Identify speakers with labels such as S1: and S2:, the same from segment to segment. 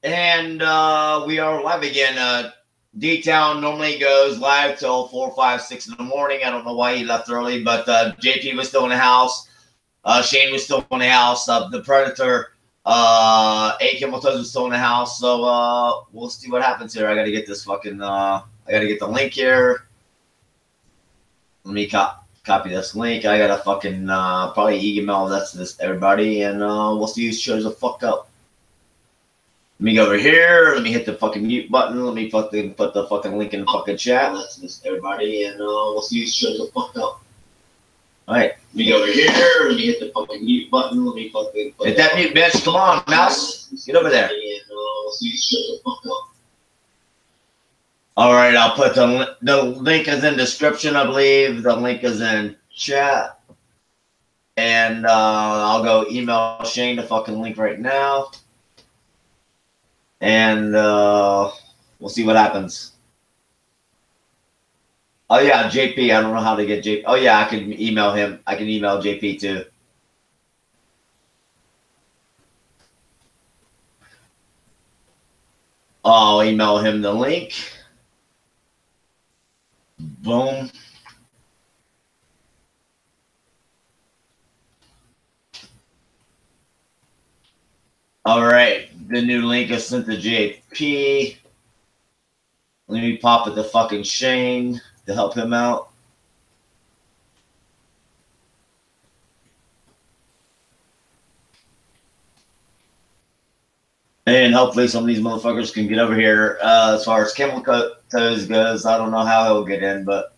S1: And we are live again. Dtown normally goes live till 4, 5, 6 in the morning. I don't know why he left early, but JP was still in the house. Shane was still in the house. The Predator, Cameltoes was still in the house. So we'll see what happens here. I got to get this fucking. I got to get the link here. Let me copy this link. I got to fucking probably email that to this everybody, and we'll see who shows the fuck up. Let me go over here. Let me hit the fucking mute button. Let me fucking put the fucking link in the fucking chat. Let's miss everybody, and we'll see who shows the fuck up. All right. Let me go over here. Let me hit the fucking mute button. Let me fucking hit that mute, bitch. Come on, mouse. Get over there. And we'll see who shows the fuck up. All right. I'll put the link is in description, I believe. The link is in chat. And I'll go email Shane the fucking link right now. And we'll see what happens. Oh, yeah, JP. I don't know how to get JP. Oh, yeah, I can email him. I can email JP, too. I'll email him the link. Boom. All right. The new link is sent to JP. Let me pop it to fucking Shane to help him out. And hopefully some of these motherfuckers can get over here. As far as Cameltoes goes, I don't know how he'll get in, but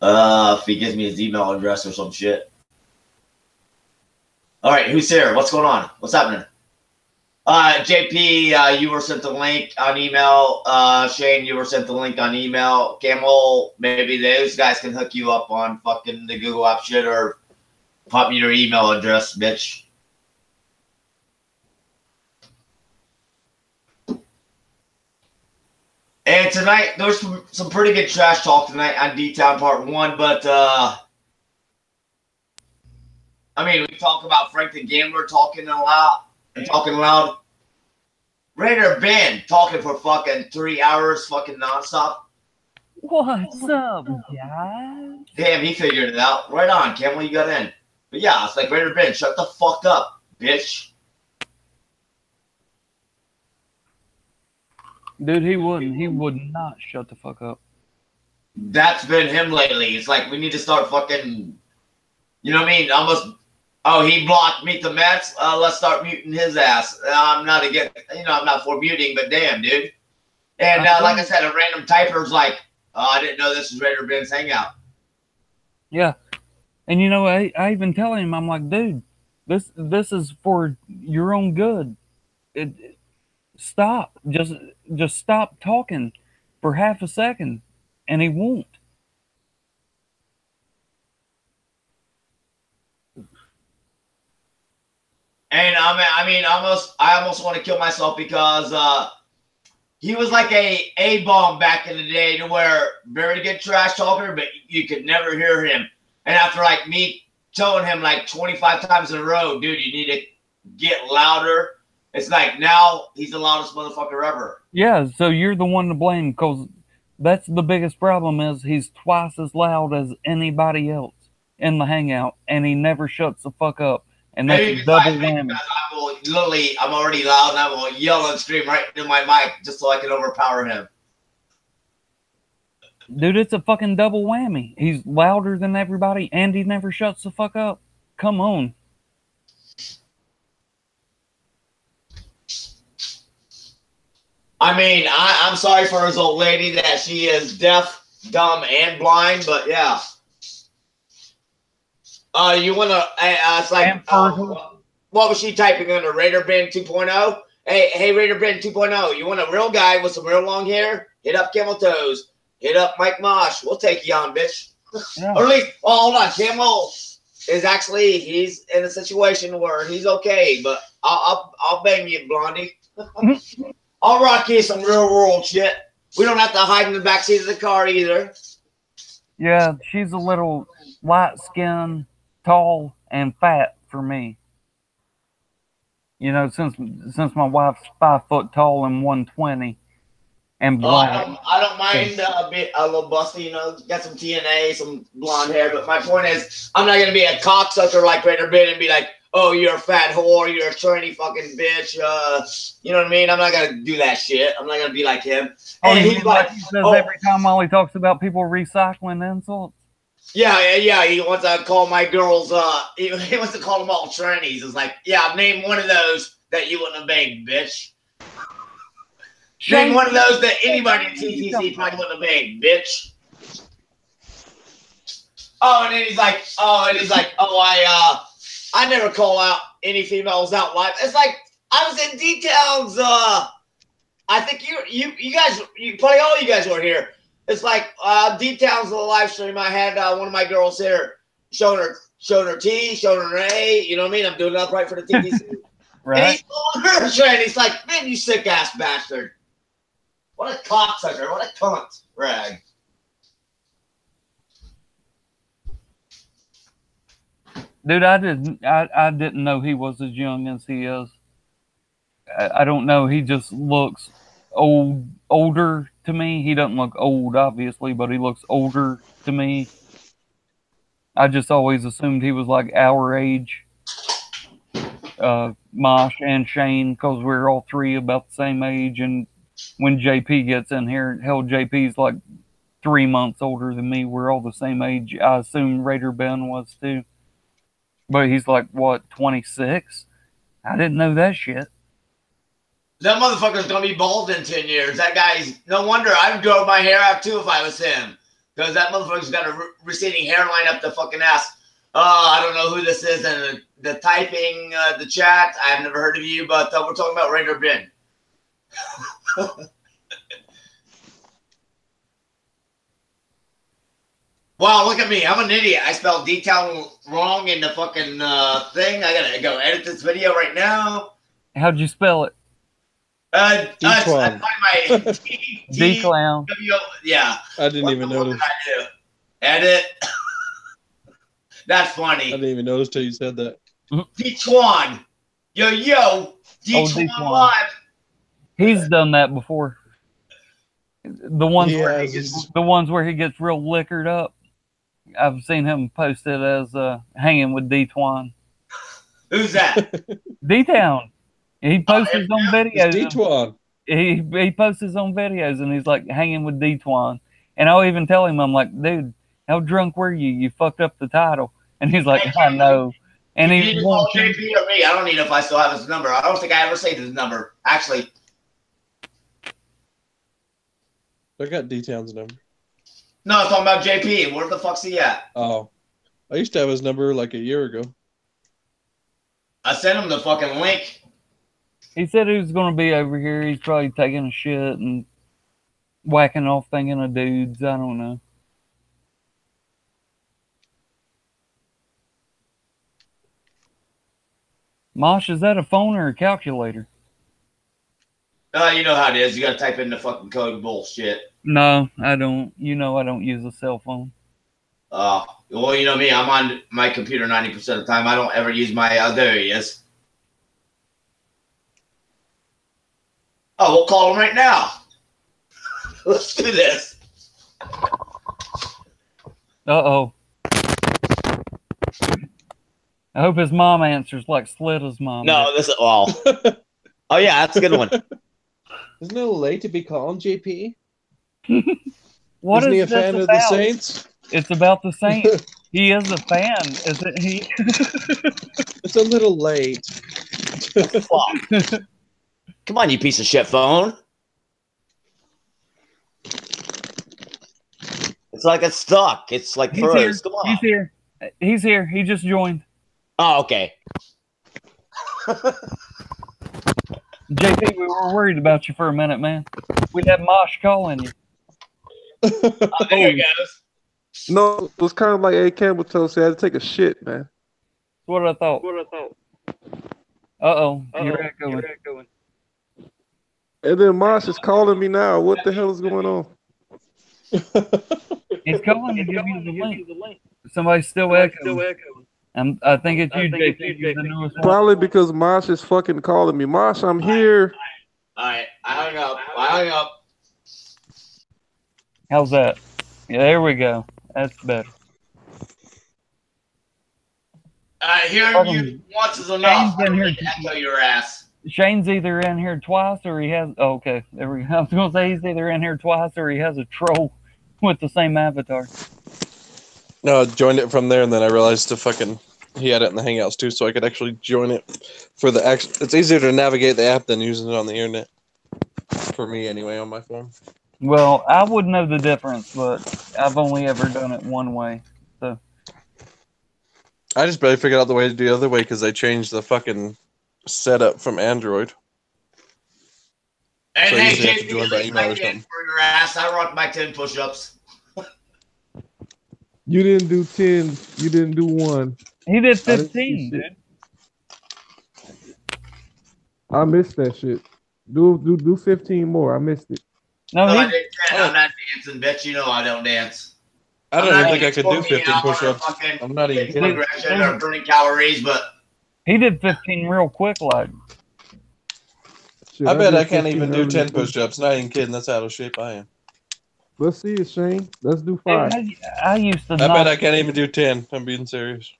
S1: if he gives me his email address or some shit. All right, who's here? What's going on? What's happening? JP, you were sent the link on email. Shane, you were sent the link on email. Camel, maybe those guys can hook you up on fucking the Google app shit or pop me your email address, bitch. And tonight, there's some pretty good trash talk tonight on D-Town Part 1, but I mean, we talk about Frank the Gambler talking loud. Raider Ben talking for fucking 3 hours, fucking nonstop.
S2: What's up, guys?
S1: Damn, he figured it out. Right on, Camel, you got in. But yeah, it's like Raider Ben, shut the fuck up, bitch.
S2: Dude, he wouldn't. He would not shut the fuck up.
S1: That's been him lately. It's like we need to start fucking, you know what I mean? Almost. Oh, he blocked Meet the Mets. Let's start muting his ass. I'm not against, I'm not for muting, but damn, dude. And like I said, a random typer's like, oh, I didn't know this was Raider Ben's hangout.
S2: Yeah, and I even tell him, I'm like, dude, this is for your own good. Stop. Just stop talking for half a second, and he won't.
S1: And I almost want to kill myself because he was like a A-bomb back in the day to where very good trash talker, but you could never hear him. And after like me telling him like 25 times in a row, dude, you need to get louder. It's like now he's the loudest motherfucker ever.
S2: Yeah, so you're the one to blame because that's the biggest problem is he's twice as loud as anybody else in the hangout, and he never shuts the fuck up. And that's a double whammy.
S1: I'm already loud, and I will yell and scream right into my mic just so I can overpower him.
S2: Dude, it's a fucking double whammy. He's louder than everybody, and he never shuts the fuck up. Come on.
S1: I mean, I'm sorry for his old lady that she is deaf, dumb, and blind, but yeah. You want to, it's like, what was she typing under? Raider Ben 2.0? Hey, Raider Ben 2.0, you want a real guy with some real long hair? Hit up Cameltoes. Hit up Mike Mosh. We'll take you on, bitch. Yeah. Or at least, hold on. Camel is actually, he's in a situation where he's okay, but I'll bang you, Blondie. I'll rock you some real world shit. We don't have to hide in the backseat of the car either.
S2: Yeah, she's a little light skinned, tall, and fat for me. You know, since my wife's 5 foot tall and 120 and black.
S1: I don't mind a little busty, you know, got some TNA, some blonde hair, but my point is, I'm not gonna be a cocksucker like Raider Ben and be like, oh, you're a fat whore, you're a tranny fucking bitch, you know what I mean? I'm not gonna do that shit. I'm not gonna be like him.
S2: Oh, and he's like, he says every time while he talks about people recycling insults.
S1: Yeah. He wants to call my girls. He wants to call them all trannies. It's like, yeah, name one of those that you wouldn't have banged, bitch. Name one of those that anybody in TTC probably wouldn't have banged, bitch. And then he's like, I never call out any females out live. It's like I was in Dtown's. I think you guys, probably all you guys were here. It's like Dtown's live stream. I had one of my girls here showing her T, showing her A. You know what I mean? I'm doing it upright for the TTC.
S2: Right.
S1: And he's calling her a tranny. He's like, man, you sick ass bastard. What a cocksucker. What a cunt. Rag.
S2: Dude, I didn't know he was as young as he is. I don't know. He just looks older to me. He doesn't look old, obviously, but he looks older to me. I just always assumed he was like our age. Mosh and Shane, because we're all three about the same age. And when JP gets in here, hell, JP's like 3 months older than me. We're all the same age. I assume Raider Ben was too. But he's like, what, 26? I didn't know that shit.
S1: That motherfucker's going to be bald in 10 years. That guy's, no wonder I'd grow my hair out too if I was him. Because that motherfucker's got a receding hairline up the fucking ass. I don't know who this is. And the typing, the chat, I've never heard of you, but we're talking about Raider Ben. Wow, look at me. I'm an idiot. I spelled Dtown wrong in the fucking thing. I gotta go edit this video right now.
S2: How'd you spell it?
S1: D-Clown.
S2: D-Clown.
S1: Yeah.
S3: I didn't even notice.
S1: Edit. That's funny.
S3: I didn't even notice till you said that.
S1: D-Twan. Yo. D-Twan live.
S2: He's done that before. The ones where he gets real liquored up. I've seen him post it as hanging with D-Twan.
S1: Who's that?
S2: D-Town. He posts his own videos.
S3: D-Twan.
S2: He posts his own videos and he's like hanging with D-Twan. And I'll even tell him, I'm like, dude, how drunk were you? You fucked up the title. And he's like, I know. And
S1: he didn't call JP or me. I don't even know if I still have his number. I don't think I ever saved his number. Actually.
S3: I got D-Town's number.
S1: No, I'm talking about JP. Where the fuck's he at?
S3: Oh. I used to have his number like a year ago.
S1: I sent him the fucking link.
S2: He said he was going to be over here. He's probably taking a shit and whacking off thinking of dudes. I don't know. Mosh, is that a phone or a calculator?
S1: You know how it is. You got to type in the fucking code bullshit.
S2: No, I don't. You know I don't use a cell phone.
S1: Well, you know me. I'm on my computer 90% of the time. I don't ever use my... there he is. Oh, we'll call him right now. Let's do this.
S2: Uh-oh. I hope his mom answers like Slitta's mom.
S1: No, this is... Well... Oh, yeah, that's a good one.
S3: Isn't it late to be calling JP?
S2: What
S3: Isn't he a
S2: is this
S3: fan of
S2: about?
S3: the Saints?
S2: It's about the Saints. He is a fan, isn't he?
S3: It's a little late.
S1: Come on, you piece of shit phone. It's like it's stuck. It's like froze. Come on.
S2: He's here. He's here. He just joined.
S1: Oh, okay.
S2: JP, we were worried about you for a minute, man. We had Mosh calling you.
S1: Oh, there he goes.
S4: No, it was kind of like A. Cameltoes said. I had to take a shit, man.
S2: That's what I thought. Uh-oh. You're echoing.
S4: And then Mosh is calling me now. What the hell is going on?
S2: He's calling to give you the link. Somebody's still echoing. I think it's you, JP. You're the newest one.
S4: Probably because Mosh is fucking calling me. Mosh, I'm here.
S1: All right, I hung up.
S2: How's that? Yeah, there we go. That's better.
S1: Hearing you once is enough.
S2: Shane's in here.
S1: Echo your ass.
S2: Shane's either in here twice or he has. Oh, okay, there we go. I was gonna say he's either in here twice or he has a troll with the same avatar.
S3: No, I joined it from there, and then I realized he had it in the Hangouts too, so I could actually join it for the action. It's easier to navigate the app than using it on the internet. For me, anyway, on my phone.
S2: Well, I would know the difference, but I've only ever done it one way. So
S3: I just barely figured out the way to do the other way because they changed the fucking setup from Android.
S1: And
S3: So
S1: hey,
S3: usually have to
S1: JP,
S3: join by email or
S1: again
S3: something.
S1: for your ass. I rocked my 10 push-ups.
S5: You didn't do 10. You didn't do 1.
S2: he did 15, dude.
S5: I missed that shit. Do 15 more. I missed it.
S2: No,
S1: No, I
S2: he,
S1: did 10. I'm not dancing, bitch. You know I don't dance.
S3: I don't
S1: I'm
S3: even
S1: not
S3: think I could do
S1: 14
S3: 15
S1: hours
S3: push-ups.
S1: fucking
S3: I'm not even
S1: physical
S3: kidding.
S1: aggression or burning calories, but
S2: he did 15 real quick, like.
S5: Shit,
S3: I bet
S5: did
S3: I can't
S5: 15
S3: even do
S5: earlier
S3: 10
S5: too.
S3: push-ups. Not even kidding. That's how out of shape I am.
S5: Let's see it, Shane. Let's do 5.
S2: I used to
S3: I
S2: not.
S3: bet I can't even do 10. I'm being serious.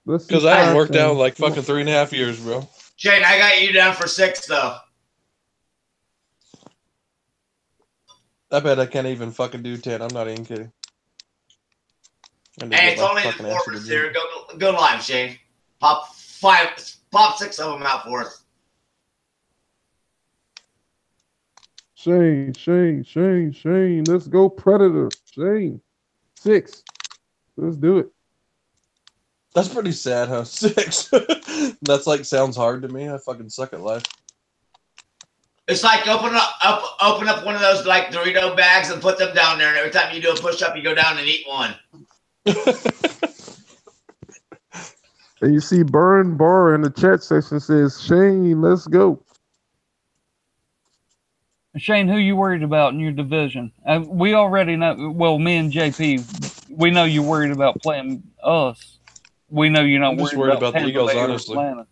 S5: Let's see
S3: Because I haven't
S5: 5,
S3: worked out in
S5: Shane.
S3: like fucking 3.5 years, bro.
S1: Shane, I got you down for 6 though.
S3: I bet I can't even fucking do 10. I'm not even kidding. I need to
S1: Hey,
S3: get
S1: it's
S3: my
S1: only the
S3: fucking ass to the
S1: forwards
S3: gym.
S1: here. Go live, Shane. Pop 6 of them out for us.
S5: Shane. Let's go, Predator. Shane. 6. Let's do it.
S3: That's pretty sad, huh? 6. That's like sounds hard to me. I fucking suck at life.
S1: It's like open up one of those like Dorito bags and put them down there, and every time you do a push-up, you go down and eat one.
S5: And you see Burn Bar in the chat section says, Shane, let's go.
S2: Shane, who you worried about in your division? We already know. Well, me and JP, we know you're worried about playing us. We know you're not
S3: I'm just
S2: worried
S3: worried about the
S2: Tampa
S3: Eagles,
S2: Bay or
S3: honestly.
S2: Atlanta.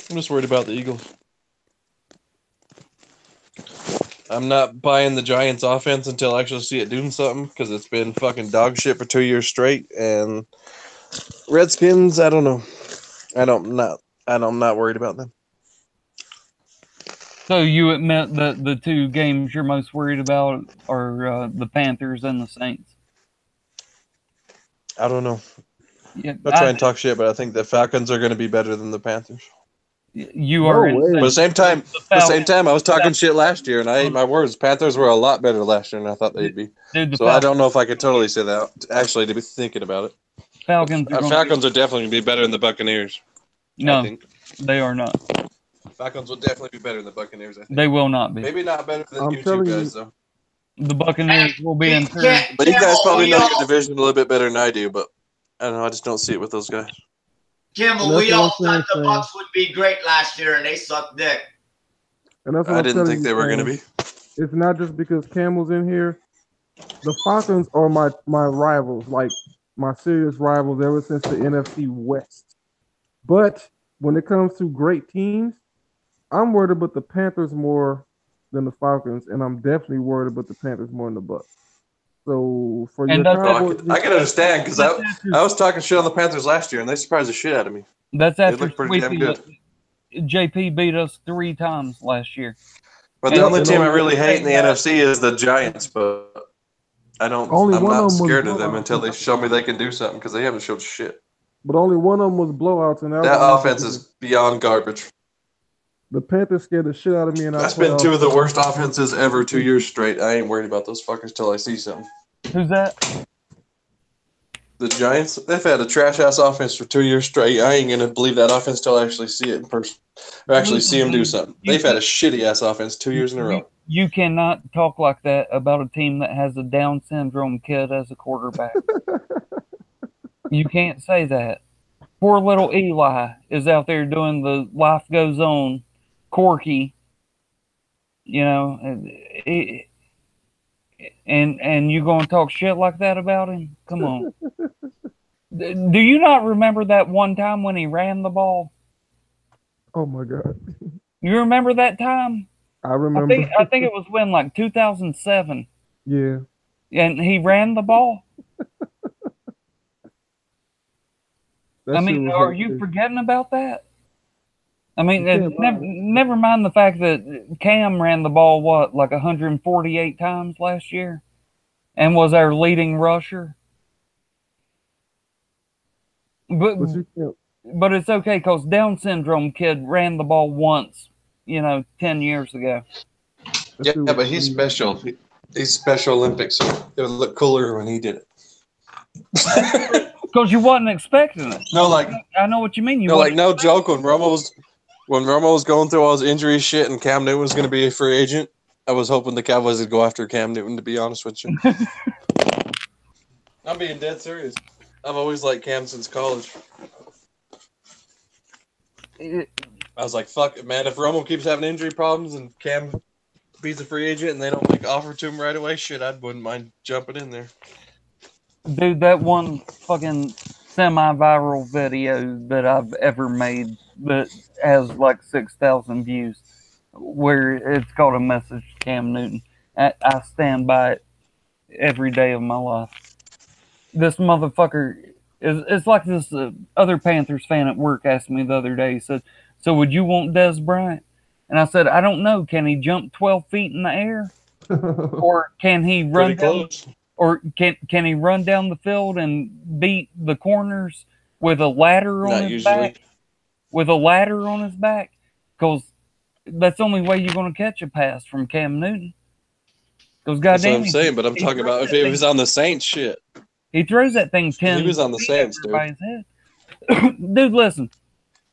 S3: I'm just worried about the Eagles. I'm not buying the Giants offense until I actually see it doing something because it's been fucking dog shit for 2 years straight. And Redskins, I don't know. I'm not worried about them.
S2: So you admit that the 2 games you're most worried about are the Panthers and the Saints?
S3: I don't know.
S2: Yeah,
S3: I'll try and talk shit, but I think the Falcons are going to be better than the Panthers.
S2: You
S5: No
S2: are
S5: way.
S2: insane.
S3: But at the same time, I was talking shit last year, and I ate my words. Panthers were a lot better last year than I thought they'd be.
S2: Dude,
S3: So I don't know if I could totally say that. Actually, to be thinking about it,
S2: Falcons
S3: Falcons are definitely going to be better than the Buccaneers. I
S2: No,
S3: think
S2: they are not.
S3: Falcons will definitely be better than the Buccaneers. I think.
S2: They will not be.
S3: Maybe not better than
S5: I'm
S3: you two
S5: telling
S3: guys,
S5: you.
S3: though.
S2: The Buccaneers will be in third.
S3: But you guys probably know your
S1: Campbell,
S3: division a little bit better than I do. But I don't know. I just don't see it with those guys.
S1: Campbell,
S5: That's
S1: we
S5: what
S1: all
S5: I'm saying,
S1: thought the
S5: Shane.
S1: Bucks would be great last year, and they sucked dick.
S5: And that's what
S3: I
S5: I'm
S3: didn't
S5: telling
S3: think
S5: you,
S3: they were going to
S5: Shane.
S3: be.
S5: It's not just because Camel's in here. The Falcons are my rivals, like my serious rivals ever since the NFC West. But when it comes to great teams, I'm worried about the Panthers more than the Falcons, and I'm definitely worried about the Panthers more than the Bucks. So for your Cowboys,
S3: I can understand because I was talking shit on the Panthers last year, and they surprised the shit out of me.
S2: That's
S3: They
S2: after
S3: look pretty damn good.
S2: JP beat us 3 times last year.
S3: But the
S5: Yeah,
S3: only
S5: and
S3: team I
S5: only-
S3: really hate in the NFC is the Giants, but I'm
S5: Only one
S3: not
S5: of them was
S3: scared of them
S5: blowouts.
S3: until they show me they can do something because they haven't showed shit.
S5: but only one of them was blowouts, and
S3: That offense is beyond garbage.
S5: the Panthers scared the shit out of me. And
S3: That's been 2 of the worst offenses ever 2 years straight. I ain't worried about those fuckers till I see something.
S2: Who's that?
S3: The Giants, they've had a trash-ass offense for 2 years straight. I ain't going to believe that offense till I actually see it in person. Or actually see them do something. They've had a shitty-ass offense 2 years in a row.
S2: You cannot talk like that about a team that has a Down syndrome kid as a quarterback. You can't say that. Poor little Eli is out there doing the life goes on, Corky. You know, and you gonna talk shit like that about him? Come on. Do you not remember that one time when he ran the ball?
S5: Oh my God.
S2: You remember that time?
S5: I remember.
S2: I think it was when, like, 2007.
S5: Yeah.
S2: And he ran the ball.
S5: That shit was
S2: are you
S5: hilarious.
S2: forgetting about that? I mean,
S5: You can't lie.
S2: never mind the fact that Cam ran the ball, what, like 148 times last year? And was our leading rusher? But
S5: But you can't.
S2: But it's okay because Down syndrome kid ran the ball once, 10 years ago.
S5: That
S3: Yeah,
S5: shit was
S3: but he's
S5: hilarious.
S3: special. He's Special Olympics. It would look cooler when he did it.
S2: Because you wasn't expecting it.
S3: No, like
S2: I know what you mean.
S3: no joke. When Romo was going through all his injury shit and Cam Newton was going to be a free agent, I was hoping the Cowboys would go after Cam Newton. To be honest with you, I'm being dead serious. I've always liked Cam since college. I was like, fuck it, man. If Romo keeps having injury problems and Cam beats a free agent and they don't make offer to him right away, shit, I wouldn't mind jumping in there.
S2: Dude, that one fucking semi-viral video that I've ever made that has like 6,000 views, where it's called A Message to Cam Newton. I stand by it every day of my life. This motherfucker it's like this other Panthers fan at work asked me the other day. He said, "So would you want Dez Bryant?" And I said, "I don't know. Can he jump 12 feet in the air, or can he run down, or can he run down the field and beat the corners with a ladder on his back? With a ladder on his back, because that's the only way you're going to catch a pass from Cam Newton." Because
S3: that's what I'm saying, but I'm talking about if it was on the Saints, shit.
S2: He throws that thing 10
S3: He was on the Saints, dude.
S2: Head. Dude, listen.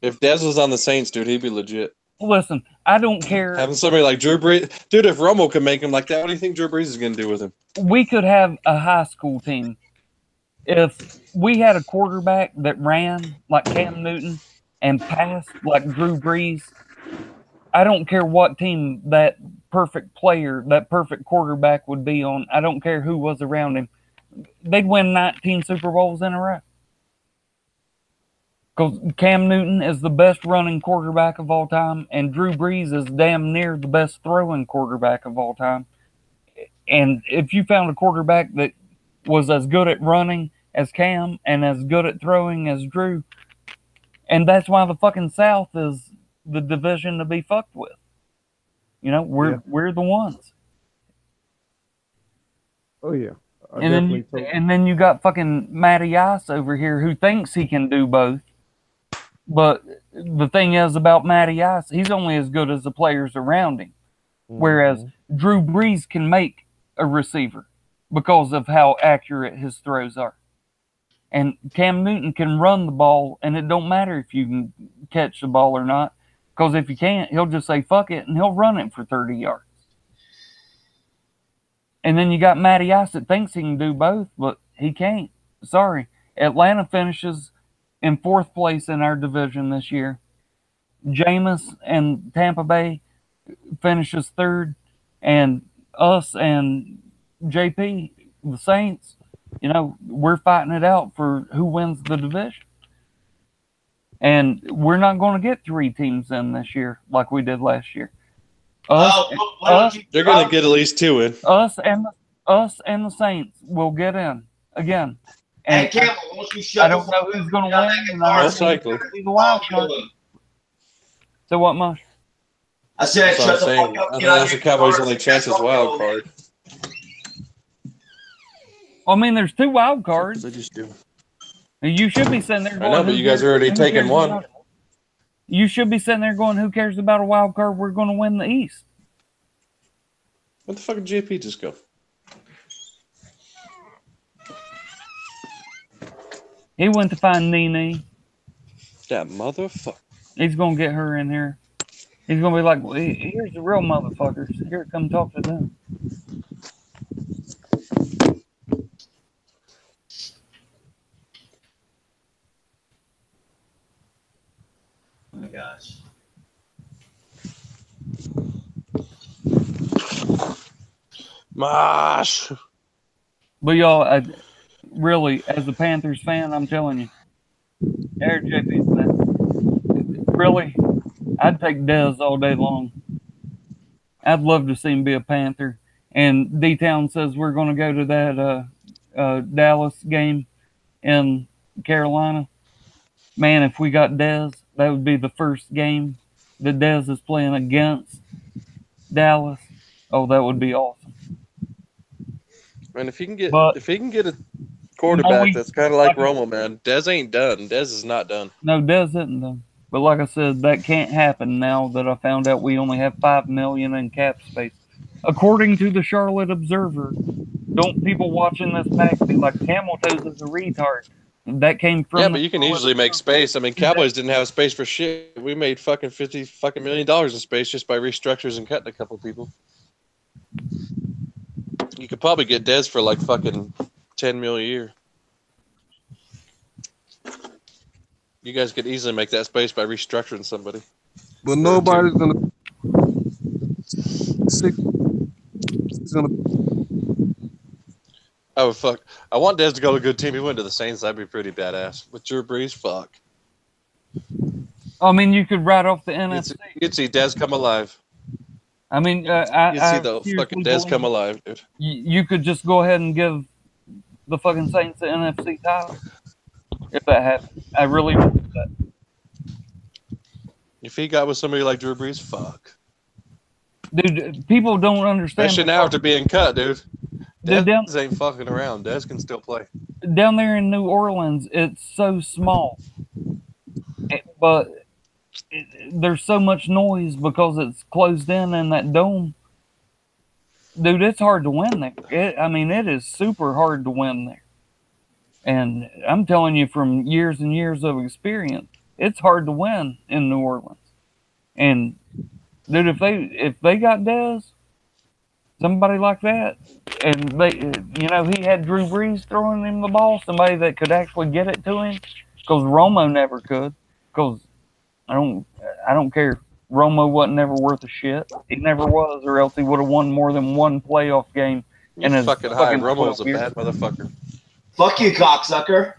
S3: If Dez was on the Saints, dude, he'd be legit.
S2: Listen, I don't care.
S3: Having somebody like Drew Brees. Dude, if Romo can make him like that, what do you think Drew Brees is going to do with him?
S2: We could have a high school team. If we had a quarterback that ran like Cam Newton and passed like Drew Brees, I don't care what team that perfect player, that perfect quarterback would be on. I don't care who was around him. They'd win 19 Super Bowls in a row. Because Cam Newton is the best running quarterback of all time, and Drew Brees is damn near the best throwing quarterback of all time. And if you found a quarterback that was as good at running as Cam and as good at throwing as Drew, and that's why the fucking South is the division to be fucked with. We're the ones.
S5: Oh yeah.
S2: And then you got fucking Matty Ice over here who thinks he can do both. But the thing is about Matty Ice, he's only as good as the players around him. Mm-hmm. Whereas Drew Brees can make a receiver because of how accurate his throws are. And Cam Newton can run the ball, and it don't matter if you can catch the ball or not. Because if you can't, he'll just say, fuck it, and he'll run it for 30 yards. And then you got Matty Ice that thinks he can do both, but he can't. Sorry. Atlanta finishes in 4th place in our division this year. Jameis and Tampa Bay finishes 3rd. And us and JP, the Saints, we're fighting it out for who wins the division. And we're not going to get 3 teams in this year like we did last year.
S3: They're going to get at least 2 in.
S2: Us and the Saints will get in again. And I don't know who's going to win.
S3: Most likely.
S2: The wild card. So what, Mush?
S1: I said, shut the fuck up.
S3: I think that's the Cowboys' only chance as wild card.
S2: I mean, there's 2 wild cards.
S3: They just do.
S2: You should be sitting there going,
S3: I know, but you guys are already taking one.
S2: You should be sitting there going, who cares about a wild card? We're going to win the East.
S3: What the fuck did JP just go?
S2: He went to find Nene.
S3: That motherfucker.
S2: He's going to get her in here. He's going to be like, well, here's the real motherfuckers. Here, come talk to them.
S1: Oh my gosh.
S3: Mosh.
S2: But y'all, Really, as a Panthers fan, I'm telling you. Eric JP's fan. Really, I'd take Dez all day long. I'd love to see him be a Panther. And Dtown says we're going to go to that Dallas game in Carolina. Man, if we got Dez, that would be the first game that Dez is playing against Dallas. Oh, that would be awesome.
S3: And if he can get a quarterback that's kind of like Romo, man, Dez ain't done. Dez is not done.
S2: No, Dez isn't done. But like I said, that can't happen now that I found out we only have $5 million in cap space. According to the Charlotte Observer, don't people watching this back be like, Cameltoes is a retard? That came from.
S3: Yeah, but you can easily make space. I mean, Cowboys didn't have space for shit. We made fucking $50 million in space just by restructures and cutting a couple people. You could probably get Dez for like fucking $10 million a year. You guys could easily make that space by restructuring somebody.
S4: But nobody's gonna.
S3: Oh fuck! I want Dez to go to a good team. He went to the Saints. That'd be pretty badass. With Drew Brees, fuck.
S2: I mean, you could write off the NFC.
S3: You'd see Dez come alive.
S2: I mean,
S3: You'd see the fucking Dez come alive, dude.
S2: You could just go ahead and give the fucking Saints the NFC title if that happened. I really believe that.
S3: If he got with somebody like Drew Brees, fuck.
S2: Dude, people don't understand.
S3: Especially now after being cut, dude.
S2: Dude,
S3: Dez ain't fucking around. Dez can still play.
S2: Down there in New Orleans, it's so small. But there's so much noise because it's closed in that dome. Dude, it's hard to win there. It is super hard to win there. And I'm telling you from years and years of experience, it's hard to win in New Orleans. And dude, if they got Dez, somebody like that, and he had Drew Brees throwing him the ball, somebody that could actually get it to him, because Romo never could. Because I don't care. Romo wasn't never worth a shit. He never was, or else he would have won more than one playoff game.
S3: You're fucking high. Romo's a bad motherfucker.
S1: Fuck you, cocksucker.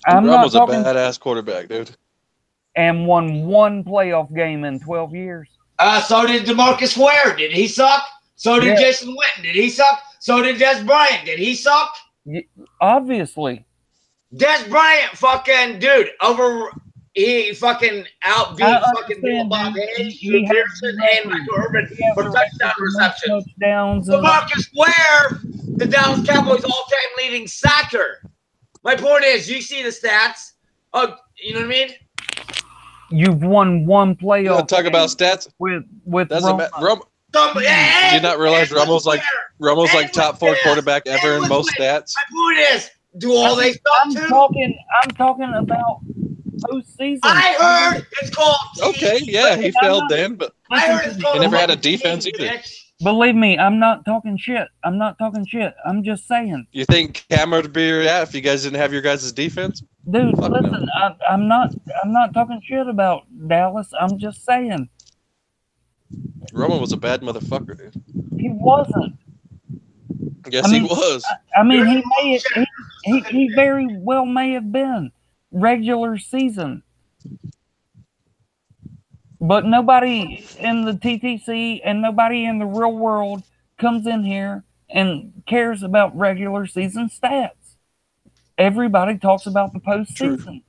S3: Romo's a badass quarterback, dude.
S2: And won one playoff game in 12 years.
S1: So did DeMarcus Ware. Did he suck? So did Jason Witten. Did he suck? So did Dez Bryant. Did he suck?
S2: Obviously.
S1: Dez Bryant, fucking dude, he fucking outbeat fucking Bob Hayes, Drew Pearson, and Michael Urban for touchdown receptions. DeMarcus Ware, the Dallas Cowboys all-time leading sacker. My point is, you see the stats. Oh, you know what I mean?
S2: You've won one playoff.
S3: Talk about stats
S2: with
S3: Romo. Do you not realize Romo's like top 4 quarterback ever in most stats?
S1: My point is, do all they suck too?
S2: I'm talking about postseason.
S1: I heard it's called.
S3: Okay, yeah, he failed then, but he never had a defense either.
S2: Believe me, I'm not talking shit. I'm I'm just saying.
S3: You think Cam would be at if you guys didn't have your guys' defense?
S2: Dude, listen, no. I'm not talking shit about Dallas. I'm just saying.
S3: Romo was a bad motherfucker, dude.
S2: He wasn't.
S3: Yes, he was.
S2: He very well may have been regular season. But nobody in the TTC and nobody in the real world comes in here and cares about regular season stats. Everybody talks about the postseason. True.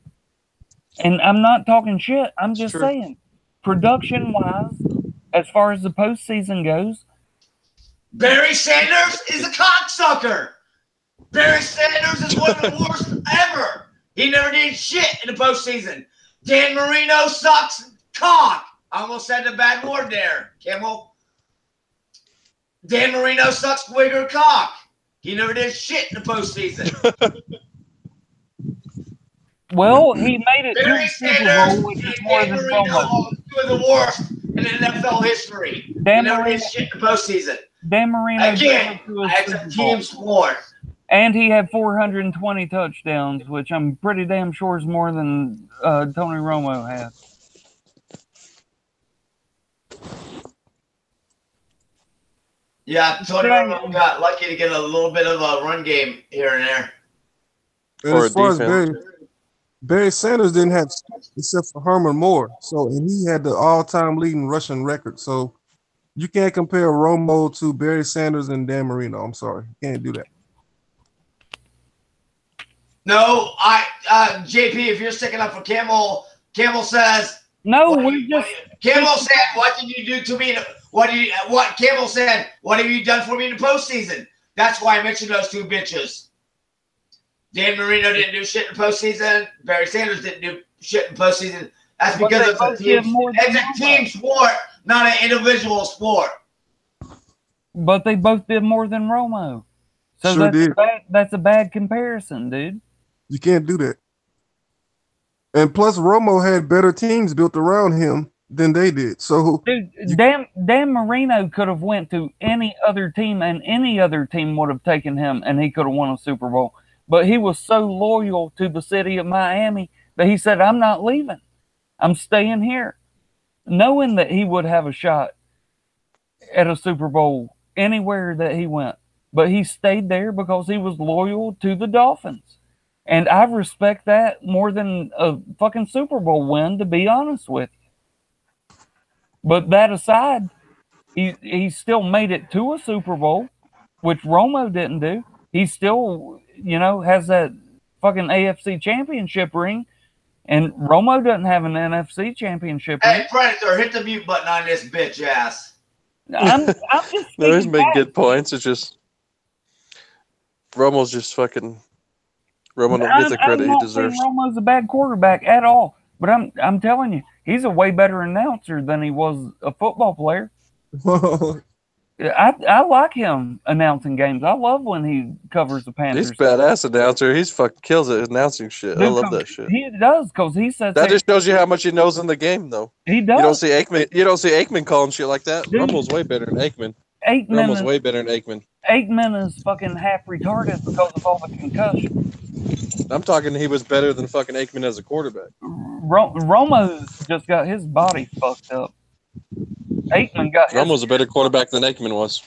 S2: And I'm not talking shit. I'm just saying, production-wise, as far as the postseason goes,
S1: Barry Sanders is a cocksucker. Barry Sanders is one of the worst ever. He never did shit in the postseason. Dan Marino sucks cock. I almost said a bad word there, Kimmel. Dan Marino sucks wigger cock. He never did shit in the postseason.
S2: Well, he made it
S1: Barry
S2: to Super Bowl, which is more than
S1: Romo. Two of the worst in NFL history. He never did shit in the postseason.
S2: Dan Marino
S1: again, as a team sport.
S2: And he had 420 touchdowns, which I'm pretty damn sure is more than Tony Romo had.
S1: Yeah, Tony Romo got lucky to get a little bit of a run game here and there.
S4: And
S3: Or
S4: as
S3: a
S4: far as
S3: defense.
S4: Barry Sanders didn't have except for Herman Moore. So and he had the all-time leading rushing record. So you can't compare Romo to Barry Sanders and Dan Marino. I'm sorry. You can't do that.
S1: No, JP, if you're sticking up for Camel says.
S2: No,
S1: Camel said, "What did you do to me? What Camel said? What have you done for me in the postseason?" That's why I mentioned those two bitches. Dan Marino didn't do shit in the postseason. Barry Sanders didn't do shit in the postseason. That's because it's a team sport, not an individual sport.
S2: But they both did more than Romo. So
S4: Sure
S2: that's a bad comparison, dude.
S4: You can't do that. And plus, Romo had better teams built around him than they did. So,
S2: dude, Dan Marino could have went to any other team, and any other team would have taken him, and he could have won a Super Bowl. But he was so loyal to the city of Miami that he said, "I'm not leaving. I'm staying here," knowing that he would have a shot at a Super Bowl anywhere that he went. But he stayed there because he was loyal to the Dolphins. And I respect that more than a fucking Super Bowl win, to be honest with you. But that aside, he still made it to a Super Bowl, which Romo didn't do. He still, has that fucking AFC championship ring. And Romo doesn't have an NFC championship ring.
S1: Hey, Predator, hit the mute button on this bitch ass.
S2: I'm just
S3: No, he's making good points. It's just Romo's just fucking. Romo don't get the credit he deserves.
S2: Romo's a bad quarterback at all, but I'm telling you, he's a way better announcer than he was a football player. I like him announcing games. I love when he covers the Panthers.
S3: He's badass announcer. He's fucking kills it announcing shit.
S2: Dude,
S3: I love that shit.
S2: He does, because he says
S3: that just shows you how much he knows in the game, though.
S2: He does.
S3: You don't see Aikman calling shit like that.
S2: Dude,
S3: Romo's way better than Aikman.
S2: Romo's
S3: way better than Aikman.
S2: Aikman is fucking half retarded because of all the concussion.
S3: I'm talking he was better than fucking Aikman as a quarterback.
S2: Romo just got his body fucked up. Aikman got
S3: Romo's a better quarterback than Aikman was.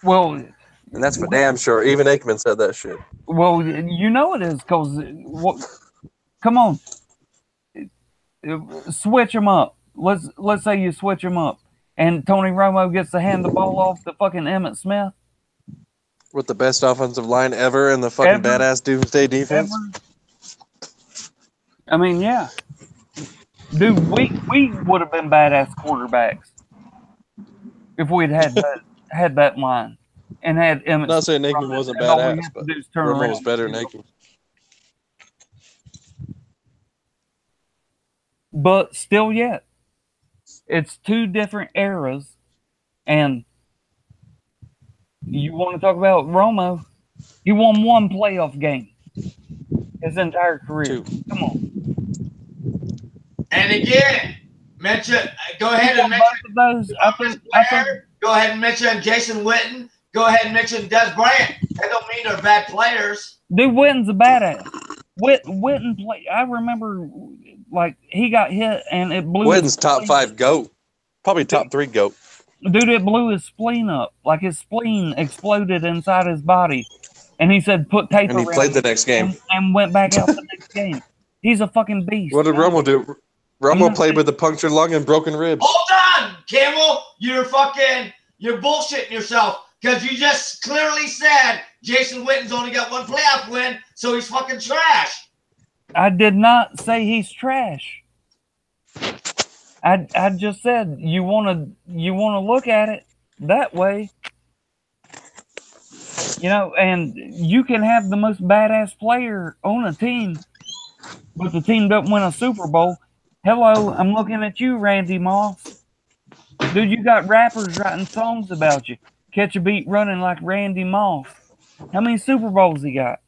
S2: Well,
S3: and that's for damn sure. Even Aikman said that shit.
S2: Well, it is, because come on, switch them up. Let's say you switch them up, and Tony Romo gets to hand the ball off to fucking Emmitt Smith
S3: with the best offensive line ever and the fucking badass doomsday defense.
S2: I mean, yeah, dude, we would have been badass quarterbacks if we'd had that line and had Emmitt.
S3: I'm not saying Aikman wasn't badass, but Romo was better than Aikman.
S2: But still yet, it's two different eras, and you want to talk about Romo? He won one playoff game his entire career.
S3: 2.
S2: Come on.
S1: And again, go ahead and mention those. Go ahead and mention Jason Witten. Go ahead and mention Dez Bryant. That don't mean they're bad players.
S2: Dude, Witten's a badass. Witten play. I remember, he got hit and it blew.
S3: Witten's top 5 GOAT, probably top 3 GOAT.
S2: Dude, it blew his spleen up. Like his spleen exploded inside his body, and he said, "Put tape."
S3: And he played the next game
S2: and went back out the next game. He's a fucking beast.
S3: What did Romo do? Romo played with a punctured lung and broken ribs.
S1: Hold on, Camel. You're bullshitting yourself, because you just clearly said Jason Witten's only got one playoff win, so he's fucking trash.
S2: I did not say he's trash. I just said you want to look at it that way. And you can have the most badass player on a team, but the team doesn't win a Super Bowl. Hello, I'm looking at you, Randy Moss. Dude, you got rappers writing songs about you. Catch a beat running like Randy Moss. How many Super Bowls he got?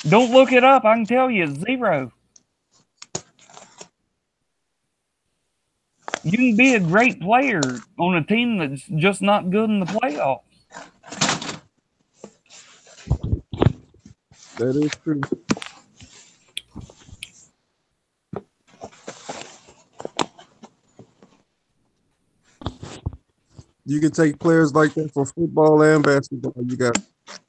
S2: Don't look it up. I can tell you, 0. You can be a great player on a team that's just not good in the playoffs.
S4: That is true. You can take players like that for football and basketball. You got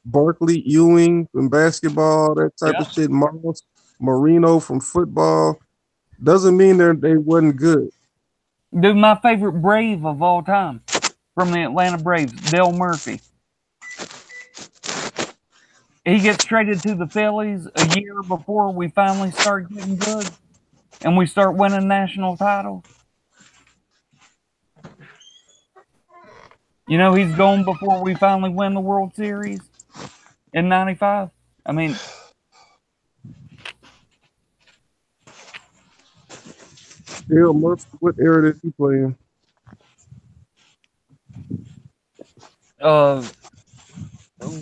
S4: Barkley, Ewing from basketball, that type of shit. Miles, Marino from football. Doesn't mean they wasn't good.
S2: Dude, my favorite Brave of all time from the Atlanta Braves, Dale Murphy. He gets traded to the Phillies a year before we finally start getting good and we start winning national titles. You know, he's gone before we finally win the World Series in 95. I mean,
S4: Dale Murphy, what era did he play in?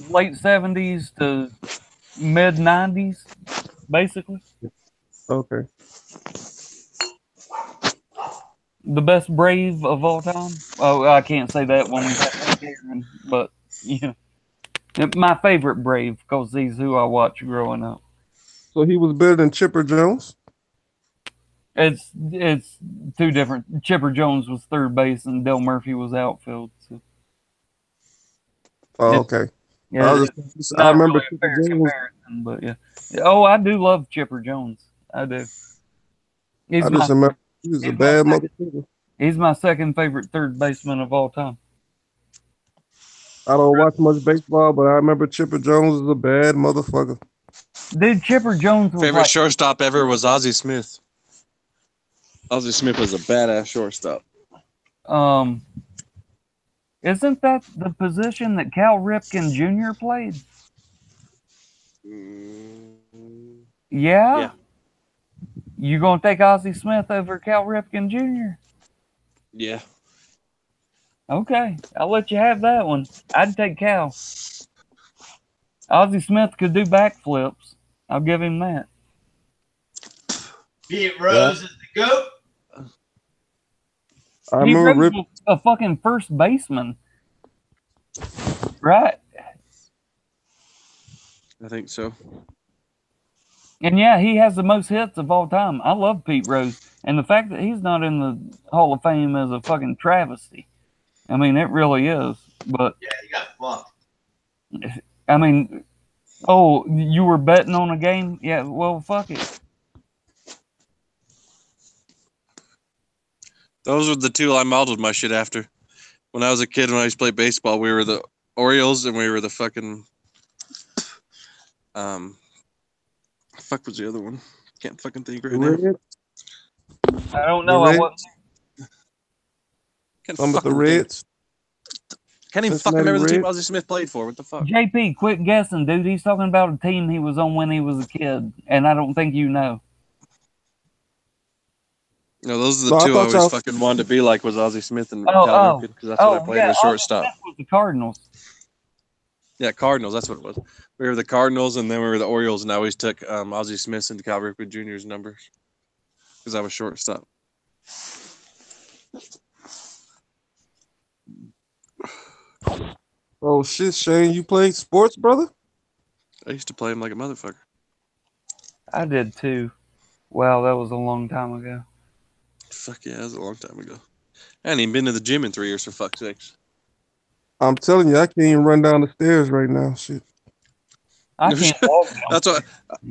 S2: late 70s to mid 90s, basically.
S4: Okay.
S2: The best Brave of all time. Oh, I can't say that one, but yeah, my favorite Brave because he's who I watched growing up.
S4: So he was better than Chipper Jones?
S2: It's two different. Chipper Jones was third base and Dale Murphy was outfield. So.
S4: Oh, okay.
S2: Yeah,
S4: I remember
S2: really Chipper Jones. But yeah. Oh, I do love Chipper Jones. I do.
S4: I just remember he was a bad motherfucker.
S2: He's my second favorite third baseman of all time.
S4: I don't watch much baseball, but I remember Chipper Jones was a bad motherfucker.
S2: Dude, Chipper Jones was
S3: favorite shortstop ever was Ozzie Smith. Ozzie Smith was a badass shortstop.
S2: Isn't that the position that Cal Ripken Jr. played? Yeah? You gonna take Ozzie Smith over Cal Ripken Jr.?
S3: Yeah.
S2: Okay, I'll let you have that one. I'd take Cal. Ozzie Smith could do backflips. I'll give him that.
S1: Pete Rose is the GOAT.
S2: Pete Rose was a fucking first baseman. Right?
S3: I think so.
S2: And yeah, he has the most hits of all time. I love Pete Rose. And the fact that he's not in the Hall of Fame is a fucking travesty. I mean, it really is. But
S1: yeah, he got fucked.
S2: I mean, oh, you were betting on a game? Yeah, well, fuck it.
S3: Those were the two I modeled my shit after. When I was a kid, when I used to play baseball, we were the Orioles and we were the fucking fuck was the other one? Can't fucking think right now.
S2: I don't know. I wasn't.
S4: Some of the Reds.
S3: Can't even fucking remember the team Ozzie Smith played for. What the fuck?
S2: JP, quit guessing, dude. He's talking about a team he was on when he was a kid, and I don't think you know.
S3: No, those are the two I always fucking wanted to be like was Ozzie Smith and Cal Ripken, because that's what I played with shortstop.
S2: That was the Cardinals.
S3: Yeah, Cardinals. That's what it was. We were the Cardinals, and then we were the Orioles, and I always took Ozzie Smith and Cal Ripken Jr.'s numbers because I was shortstop.
S4: Oh shit, Shane, you played sports, brother?
S3: I used to play him like a motherfucker.
S2: I did too. Wow, that was a long time ago.
S3: Fuck yeah, that was a long time ago. I hadn't even been to the gym in 3 years, for fuck's sakes.
S4: I'm telling you, I can't even run down the stairs right now. Shit.
S2: I can't walk down.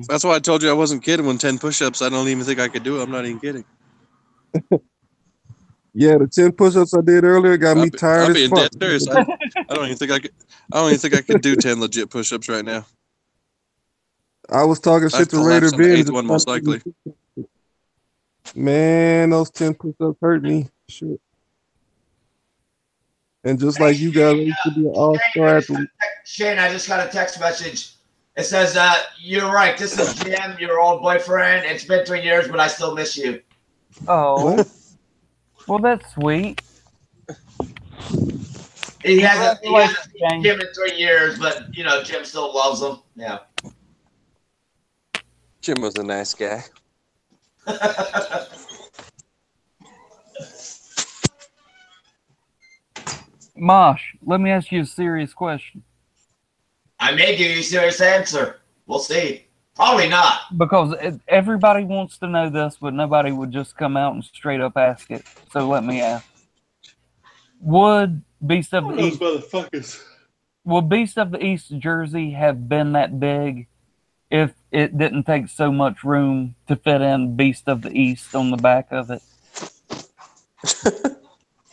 S3: That's why I told you I wasn't kidding when 10 push-ups. I don't even think I could do it. I'm not even kidding.
S4: Yeah, the 10 push-ups I did earlier got me tired as fuck.
S3: Dead serious. I don't even think I could. I don't even think I could do 10 legit push-ups right now.
S4: I was talking shit to Raider Ben.
S3: One most likely.
S4: Man, those 10 push-ups hurt me. Shit. And just like you guys, I used to be an all-star athlete.
S1: Shane, I just got a text message. It says, you're right. This is Jim, your old boyfriend. It's been 3 years, but I still miss you.
S2: Oh. What? Well, that's sweet.
S1: He hasn't seen Jim in 3 years, but, you know, Jim still loves him. Yeah.
S3: Jim was a nice guy.
S2: Mosh, let me ask you a serious question.
S1: I may give you a serious answer. We'll see. Probably not.
S2: Because everybody wants to know this, but nobody would just come out and straight up ask it. So let me ask. would Beast of the
S3: Those
S2: East
S3: motherfuckers.
S2: would Beast of the East jersey have been that big if it didn't take so much room to fit in Beast of the East on the back of it?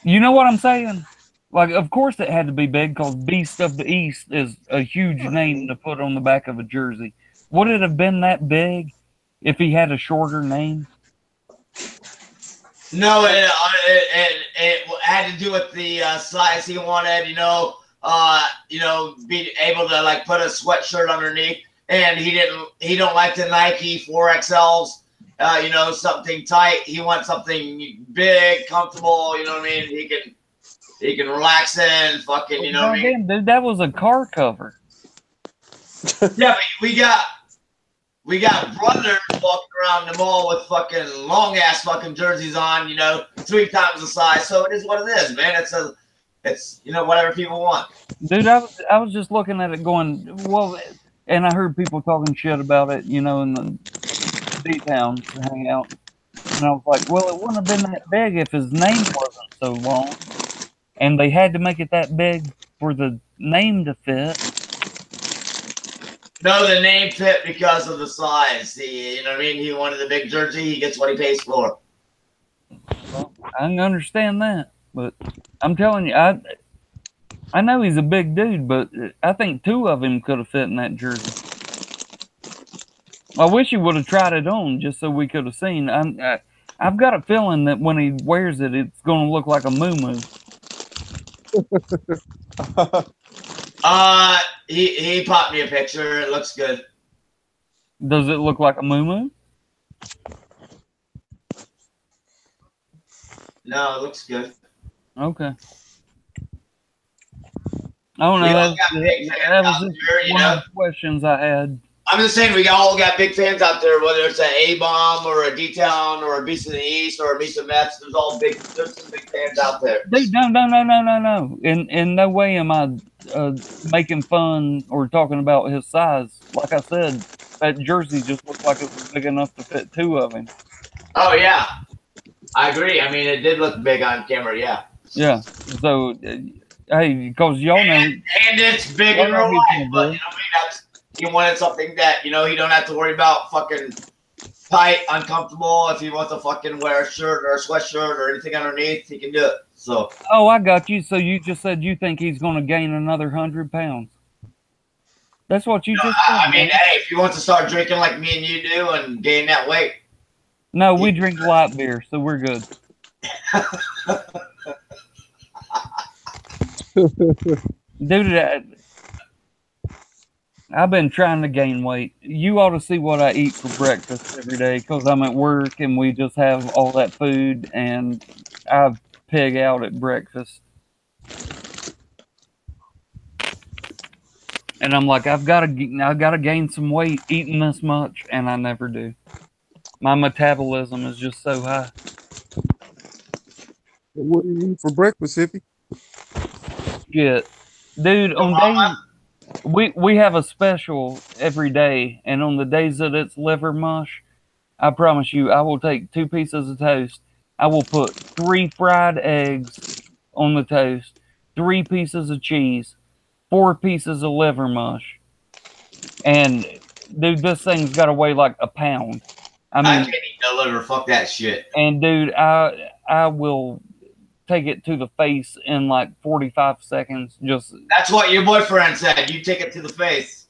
S2: You know what I'm saying? Like, of course it had to be big because Beast of the East is a huge name to put on the back of a jersey. Would it have been that big if he had a shorter name?
S1: No, it had to do with the size he wanted. Be able to like put a sweatshirt underneath, and he don't like the Nike 4XLs. Something tight. He wants something big, comfortable. You know what I mean? He can relax in, fucking. You know what I mean?
S2: Dude, that was a car cover.
S1: Yeah, but we got brothers walking around the mall with fucking long ass fucking jerseys on, 3 times the size. So it is what it is, man. It's whatever people want.
S2: Dude, I was just looking at it going, well, and I heard people talking shit about it, in the Dtown to hang out. And I was like, well, it wouldn't have been that big if his name wasn't so long. And they had to make it that big for the name to fit.
S1: No, the name fit because of the size. You know what I mean? He wanted the big jersey. He gets what he pays for.
S2: Well, I can understand that. But I'm telling you, I know he's a big dude, but I think 2 of him could have fit in that jersey. I wish he would have tried it on just so we could have seen. I've got a feeling that when he wears it, it's going to look like a moo-moo.
S1: He popped me a picture. It looks good.
S2: Does it look like a moo-moo?
S1: No, it looks good.
S2: Okay. I don't know. That was just one of the questions I had.
S1: I'm just saying we all got big fans out there, whether it's an A-Bomb or a D-Town or a Beast of the East or a Beast of Mets. There's some big fans out there.
S2: Dude, no. In no way am I making fun or talking about his size. Like I said, that jersey just looked like it was big enough to fit 2 of him.
S1: Oh, yeah. I agree. I mean, it did look big on camera, yeah.
S2: Yeah. So, hey, because y'all know.
S1: And it's big in real life, but, he wanted something that, he don't have to worry about fucking tight, uncomfortable. If he wants to fucking wear a shirt or a sweatshirt or anything underneath, he can do it. So.
S2: Oh, I got you. So you just said you think he's going to gain another 100 pounds. That's what you just said.
S1: I mean, hey, if you want to start drinking like me and you do and gain that weight.
S2: No, we drink light beer, so we're good. Dude, I've been trying to gain weight. You ought to see what I eat for breakfast every day because I'm at work and we just have all that food and I pig out at breakfast. And I'm like, I've got to gain some weight eating this much, and I never do. My metabolism is just so high.
S4: What do you eat for breakfast, Hippie?
S2: Shit. Dude, on days, we have a special every day, and on the days that it's liver mush, I promise you, I will take 2 pieces of toast. I will put 3 fried eggs on the toast, 3 pieces of cheese, 4 pieces of liver mush. And, dude, this thing's got to weigh like a pound. I
S1: can't eat no liver. Fuck that shit.
S2: And, dude, I will take it to the face in like 45 seconds.
S1: That's what your boyfriend said. You take it to the face.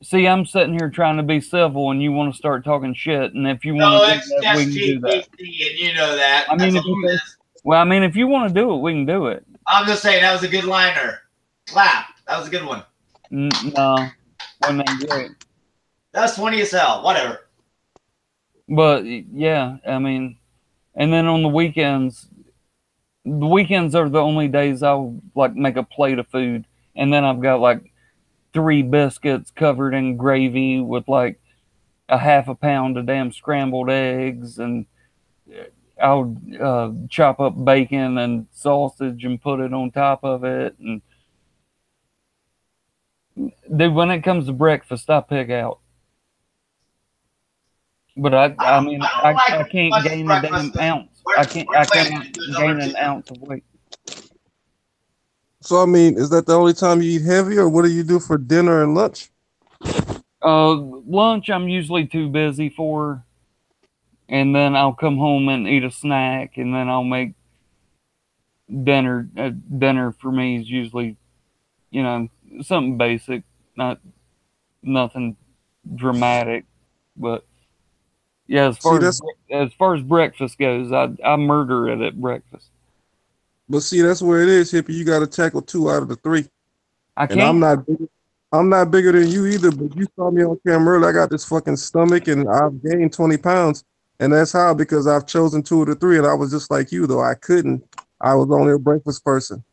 S2: See, I'm sitting here trying to be civil, and you want to start talking shit. And if you want to do that, we can do that.
S1: And you know that.
S2: I mean, if you want to do it, we can do it.
S1: I'm just saying that was a good liner. Clap. That was a good one.
S2: No, wasn't that great.
S1: That was funny as hell. Whatever.
S2: But yeah, I mean, and then on the weekends are the only days I'll like make a plate of food, and then I've got like 3 biscuits covered in gravy with like a half a pound of damn scrambled eggs, and I'll chop up bacon and sausage and put it on top of it. And dude, when it comes to breakfast, I pig out. But I can't gain a damn ounce. I can't gain an ounce of weight.
S4: So I mean, is that the only time you eat heavy, or what do you do for dinner and lunch?
S2: Lunch I'm usually too busy for, and then I'll come home and eat a snack, and then I'll make dinner. Dinner for me is usually, something basic, not nothing dramatic, but yeah.
S4: See,
S2: As far as breakfast goes, I murder it at breakfast.
S4: but see, that's where it is, hippie. You got to tackle 2 out of the 3,
S2: I
S4: and
S2: can't.
S4: I'm not bigger than you either. But you saw me on camera earlier. I got this fucking stomach, and I've gained 20 pounds, and that's how because I've chosen 2 of the 3, and I was just like you though. I couldn't. I was only a breakfast person,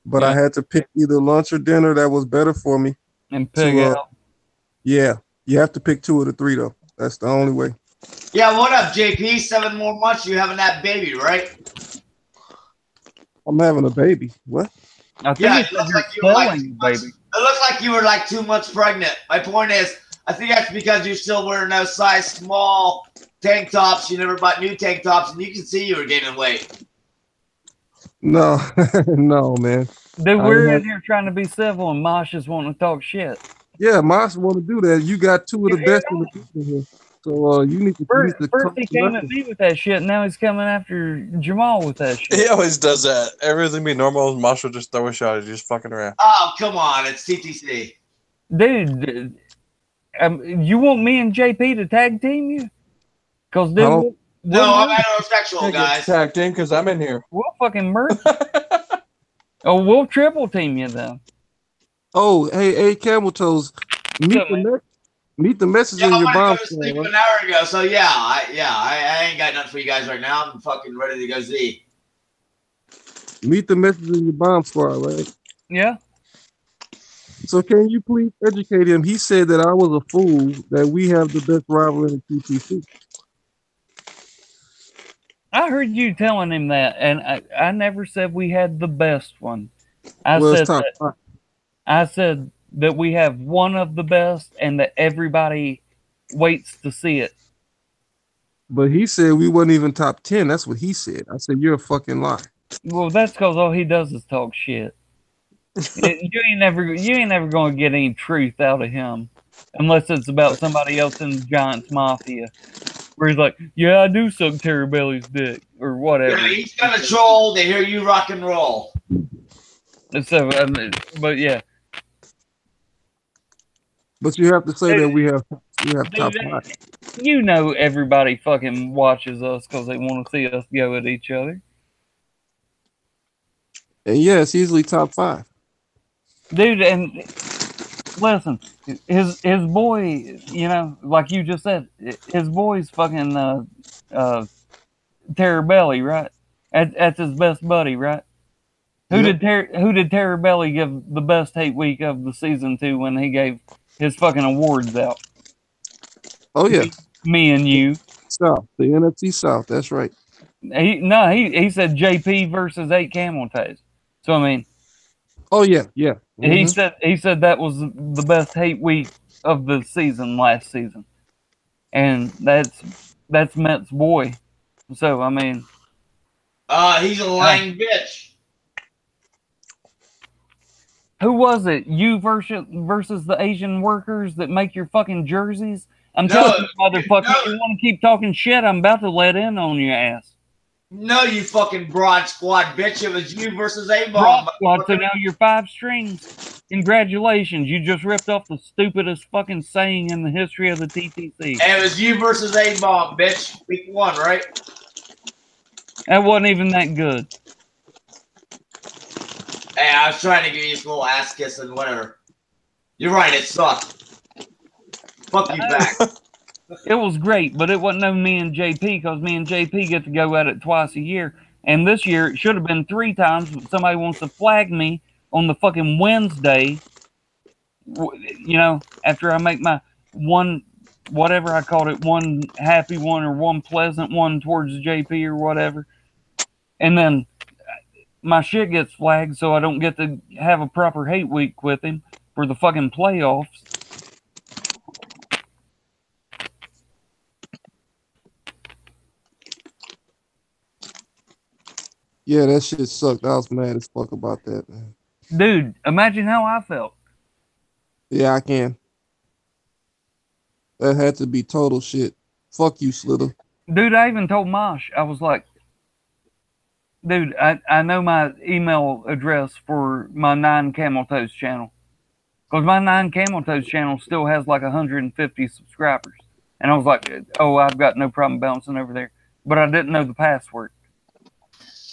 S4: but I had to pick either lunch or dinner that was better for me.
S2: And pig out.
S4: Yeah, you have to pick 2 of the 3 though. That's the only way.
S1: Yeah, what up, JP? 7 more months, you having that baby, right?
S4: I'm having a baby. What?
S2: I think
S1: Yeah,
S2: it
S1: it looks
S2: you're
S1: like you were like
S2: selling, baby.
S1: It looks like you were like 2 months pregnant. My point is, I think that's because you're still wearing those size small tank tops. You never bought new tank tops, and you can see you were gaining weight.
S4: No, no, man.
S2: Dude, we're in here trying to be civil, and Mosh is wanting to talk shit.
S4: Yeah, Moss want to do that. You got 2 of the best in the business here, so you need to.
S2: First he came at me with that shit, and now he's coming after Jamal with that shit.
S3: He always does that. Everything be normal, Marshall just throw a shot at you, just fucking around.
S1: Oh, come on. It's TTC.
S2: Dude, you want me and JP to tag team you? Because dude,
S1: no, I'm heterosexual, guys.
S3: Tagged in because I'm in here.
S2: We'll fucking murder. Oh, we'll triple team you then.
S4: Oh, hey, Cameltoes, meet the message in your bomb.
S1: I was sleep an hour ago, so yeah, I ain't got nothing for you guys right now. I'm fucking ready to go Z.
S4: Meet the message in your bomb squad, right?
S2: Yeah.
S4: So can you please educate him? He said that I was a fool that we have the best rival in the TTC.
S2: I heard you telling him that, and I never said we had the best one. I said that we have one of the best and that everybody waits to see it.
S4: But he said we wasn't even top 10. That's what he said. I said, you're a fucking lie.
S2: Well, that's because all he does is talk shit. You ain't never going to get any truth out of him unless it's about somebody else in the Giants Mafia. Where he's like, yeah, I do suck Terry Belly's dick or whatever.
S1: Yeah, he's gonna troll. They hear you rock and roll.
S2: So, but yeah.
S4: But you have to say that we have top 5.
S2: You know, everybody fucking watches us because they want to see us go at each other.
S4: And yeah, it's easily top 5.
S2: Dude, and listen, his boy, like you just said, his boy's fucking Terry Belly, right? That's his best buddy, right? Who did Terry Belly give the best hate week of the season to when he gave his fucking awards out?
S4: Oh yeah,
S2: me and you.
S4: South, the NFC South. That's right.
S2: He said JP versus 8 Cameltoes. So I mean.
S4: Oh yeah, yeah.
S2: Mm-hmm. He said that was the best hate week of the season last season, and that's Met's boy. So I mean,
S1: he's a lying bitch.
S2: Who was it? You versus the Asian workers that make your fucking jerseys? I'm telling you, motherfucker, you want to keep talking shit? I'm about to let in on your ass.
S1: No, you fucking broad squad bitch. It was you versus A-Bomb.
S2: Broad squad, so now you're 5 strings. Congratulations. You just ripped off the stupidest fucking saying in the history of the TTC.
S1: And it was you versus A-Bomb, bitch. Week 1, right?
S2: That wasn't even that good.
S1: Hey, I was trying to give you this little ass kiss and whatever. You're right, it sucked. Fuck you back.
S2: It was great, but it wasn't no me and JP because me and JP get to go at it twice a year. And this year it should have been 3 times, but somebody wants to flag me on the fucking Wednesday, after I make my one, whatever I called it, one happy one or one pleasant one towards JP or whatever. And then my shit gets flagged, so I don't get to have a proper hate week with him for the fucking playoffs.
S4: Yeah, that shit sucked. I was mad as fuck about that, man.
S2: Dude, imagine how I felt.
S4: Yeah, I can. That had to be total shit. Fuck you, Slitter.
S2: Dude, I even told Mosh, I was like, dude, I know my email address for my 9 Cameltoes channel. Because my 9 Cameltoes channel still has like 150 subscribers. And I was like, oh, I've got no problem bouncing over there. But I didn't know the password.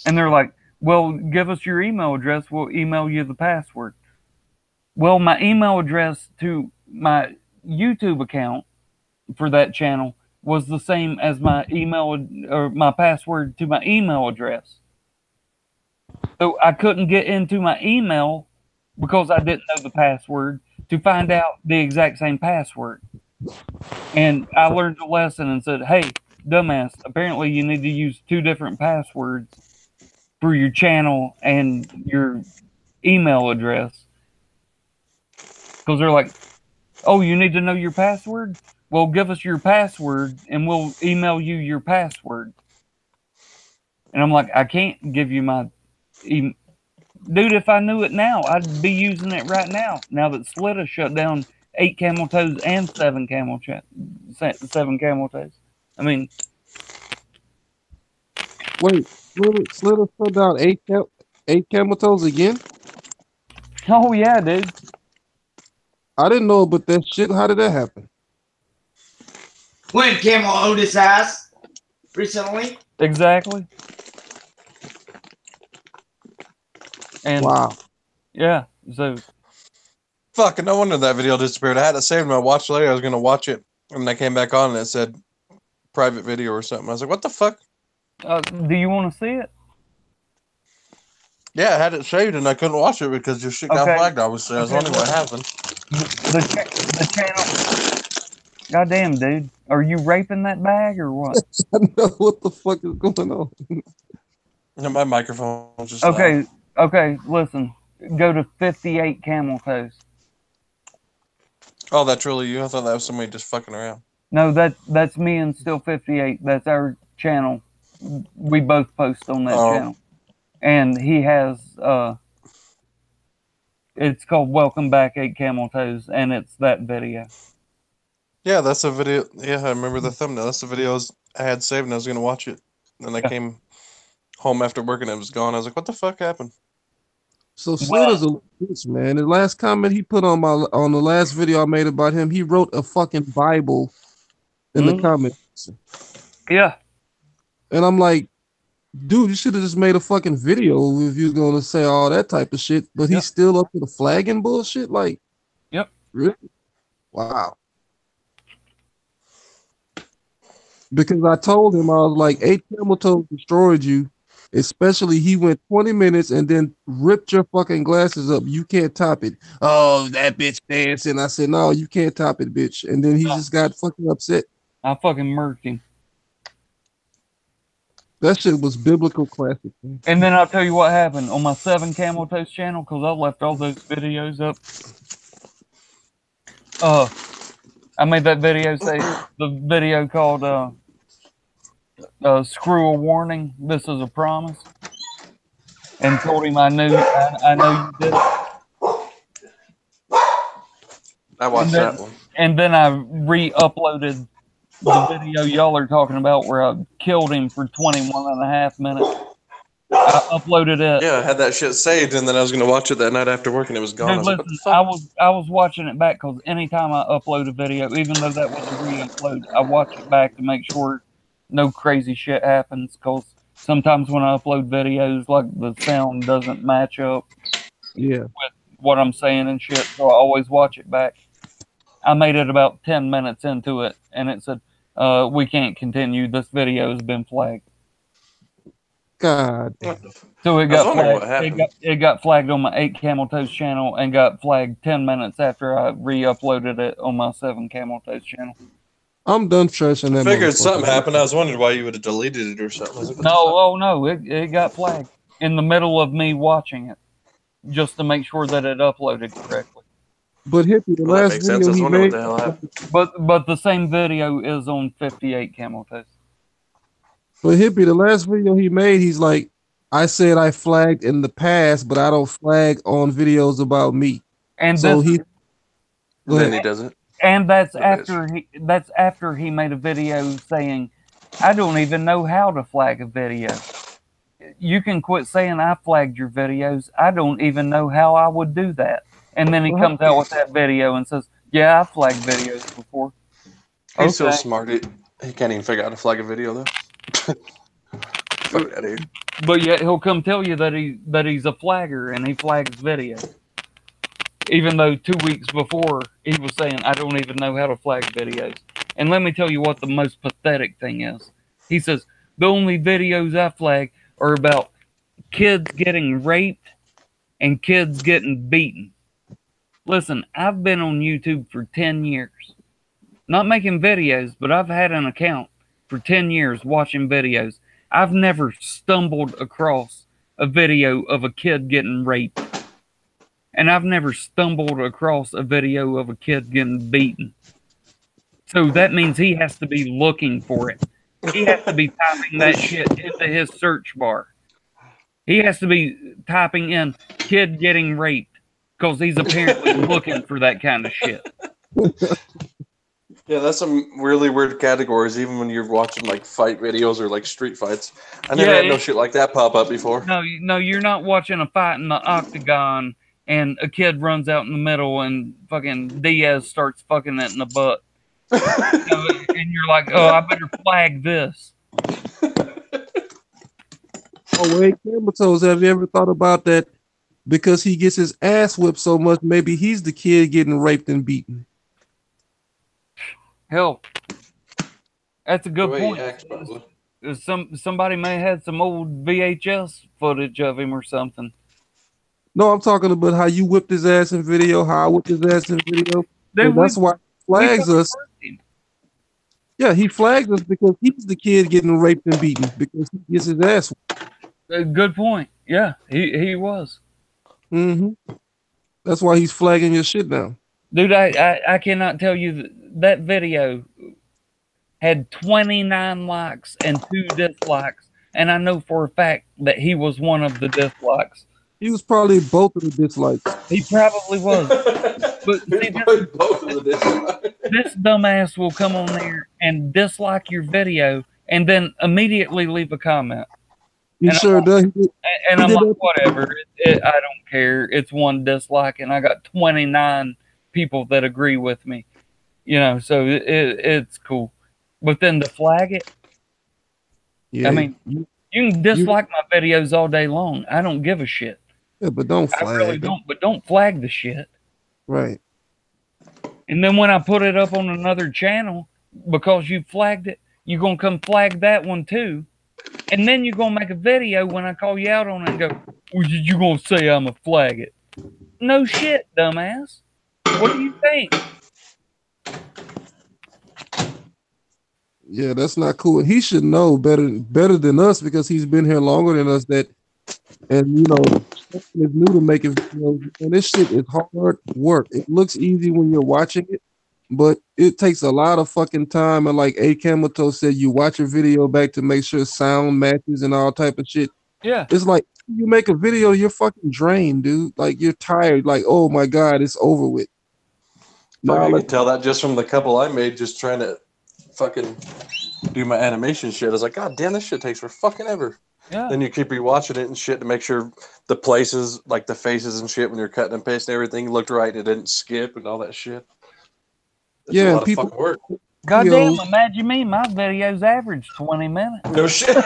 S2: And they're like, well, give us your email address. We'll email you the password. Well, my email address to my YouTube account for that channel was the same as my email or my password to my email address. So I couldn't get into my email because I didn't know the password to find out the exact same password. And I learned a lesson and said, hey, dumbass, apparently you need to use 2 different passwords for your channel and your email address. Because they're like, oh, you need to know your password? Well, give us your password and we'll email you your password. And I'm like, I can't give you my email. Dude, if I knew it now, I'd be using it right now. Now that Slitta shut down 8 Cameltoes and 7 Cameltoes. I mean,
S4: Wait, Slitter shut down 8 Cameltoes again?
S2: oh yeah, dude.
S4: I didn't know about that shit. How did that happen?
S1: When Camel owned his ass recently.
S2: Exactly. And
S4: Wow.
S2: yeah, so
S3: Fucking no wonder that video disappeared. I had it saved in my watch later. I was gonna watch it, and I came back on and it said private video or something. I was like, what the fuck?
S2: do you want to see it?
S3: Yeah, I had it saved and I couldn't watch it because your shit got
S2: Okay.
S3: flagged. Obviously, I was wondering what happened.
S2: The channel. Goddamn, dude. Are you raping that bag or what?
S4: I know what the fuck is going on.
S3: And my microphone was just
S2: Okay,
S3: loud.
S2: okay, listen. Go to 58 Cameltoes.
S3: Oh, that's really you? I thought that was somebody just fucking around.
S2: No, that's me and Still 58. That's our channel. We both post on that channel. And he has it's called Welcome Back 8 Cameltoes, and it's that video.
S3: Yeah, that's a video. Yeah, I remember the thumbnail. That's the video I had saved and I was going to watch it. And I came home after work and it was gone. I was like, what the fuck happened?
S4: So Slitter's a bitch, man. The last comment he put on the last video I made about him, he wrote a fucking Bible in the comments.
S2: Yeah.
S4: And I'm like, dude, you should have just made a fucking video if you're gonna say all that type of shit. But he's still up to the flagging bullshit. Like, really? Wow. Because I told him, I was like, 8 Cameltoes destroyed you. Especially he went 20 minutes and then ripped your fucking glasses up. You can't top it. Oh, that bitch dancing. I said, no, you can't top it, bitch. And then he just got fucking upset.
S2: I fucking murked him.
S4: That shit was biblical classic. Man.
S2: And then I'll tell you what happened on my 7 Cameltoes channel, because I left all those videos up. I made that video say the video called Screw a Warning, This is a Promise. And told him I know you did it.
S3: I watched that one.
S2: And then I re-uploaded the video y'all are talking about where I killed him for 21.5 minutes. I uploaded it.
S3: Yeah, I had that shit saved, and then I was going to watch it that night after work, and it was gone.
S2: Dude, listen, I was watching it back because anytime I upload a video, even though that was a re-upload, I watch it back to make sure no crazy shit happens. Because sometimes when I upload videos, like the sound doesn't match up with what I'm saying and shit, so I always watch it back. I made it about 10 minutes into it, and it said, we can't continue. This video has been flagged.
S4: God.
S2: So it got flagged. It got flagged on my 8 Cameltoes channel and got flagged 10 minutes after I re-uploaded it on my 7 Cameltoes channel.
S4: I'm done trashing that.
S3: I figured something happened. I was wondering why you would have deleted it or something. Like,
S2: no, it got flagged in the middle of me watching it, just to make sure that it uploaded correctly.
S4: But Hippie, the last video he made,
S2: but the same video is on 58 Cameltoes.
S4: But Hippie, the last video he made, he's like, I said I flagged in the past, but I don't flag on videos about me.
S2: And
S4: So
S2: this,
S4: he go
S3: Then
S4: ahead.
S3: he doesn't.
S2: and that's
S3: That is.
S2: after he made a video saying, I don't even know how to flag a video. You can quit saying I flagged your videos. I don't even know how I would do that. And then he comes out with that video and says, yeah, I flagged videos before.
S3: He's so
S2: Okay.
S3: smart. He can't even figure out how to flag a video though. Fuck that dude.
S2: But yet he'll come tell you that he's a flagger and he flags videos. Even though 2 weeks before he was saying, I don't even know how to flag videos. And let me tell you what the most pathetic thing is. He says, the only videos I flag are about kids getting raped and kids getting beaten. Listen, I've been on YouTube for 10 years. Not making videos, but I've had an account for 10 years watching videos. I've never stumbled across a video of a kid getting raped. And I've never stumbled across a video of a kid getting beaten. So that means he has to be looking for it. He has to be typing that shit into his search bar. He has to be typing in kid getting raped because he's apparently looking for that kind of shit.
S3: Yeah, that's some really weird categories, even when you're watching like fight videos or like street fights. I never had no shit like that pop up before.
S2: No, you're not watching a fight in the octagon and a kid runs out in the middle and fucking Diaz starts fucking it in the butt. And you're like, oh, I better flag this.
S4: Oh, wait, Cameltoes, have you ever thought about that? Because he gets his ass whipped so much, maybe he's the kid getting raped and beaten.
S2: Hell, that's a good point. Somebody may have had some old VHS footage of him or something.
S4: No, I'm talking about how you whipped his ass in video, how I whipped his ass in video. That's why he flags us. Yeah, he flags us because he's the kid getting raped and beaten because he gets his ass whipped.
S2: Good point. Yeah, he was.
S4: Mm-hmm. That's why he's flagging your shit now.
S2: Dude, I cannot tell you that video had 29 likes and 2 dislikes. And I know for a fact that he was one of the dislikes.
S4: He was probably both of the dislikes.
S2: He probably was. But see, this dumbass will come on there and dislike your video and then immediately leave a comment.
S4: He sure does.
S2: And I'm like, whatever. I don't care. It's one dislike, and I got 29 people that agree with me. You know, so it's cool. But then to flag it,
S4: yeah,
S2: I mean, you can dislike my videos all day long. I don't give a shit.
S4: Yeah, but don't flag.
S2: I really don't. But don't flag the shit.
S4: Right.
S2: And then when I put it up on another channel, because you flagged it, you're gonna come flag that one too. And then you're gonna make a video when I call you out on it and go, well, you gonna say I'm a flag it? No shit, dumbass. What do you think?
S4: Yeah, that's not cool. He should know better than us because he's been here longer than us. And you know, it's new to making videos, and this shit is hard work. It looks easy when you're watching it, but it takes a lot of fucking time. And like A Cameltoes said, you watch a video back to make sure sound matches and all type of shit.
S2: Yeah,
S4: it's like you make a video, you're fucking drained, dude. Like you're tired. Like, oh my god, it's over with.
S3: Now I can tell that just from the couple I made, just trying to fucking do my animation shit. I was like, God damn, this shit takes for fucking ever.
S2: Yeah.
S3: Then you keep rewatching it and shit to make sure the places, like the faces and shit, when you're cutting and pasting everything looked right, it didn't skip and all that shit. That's a lot of fucking work.
S2: Goddamn, imagine me. My videos average 20 minutes.
S3: No shit.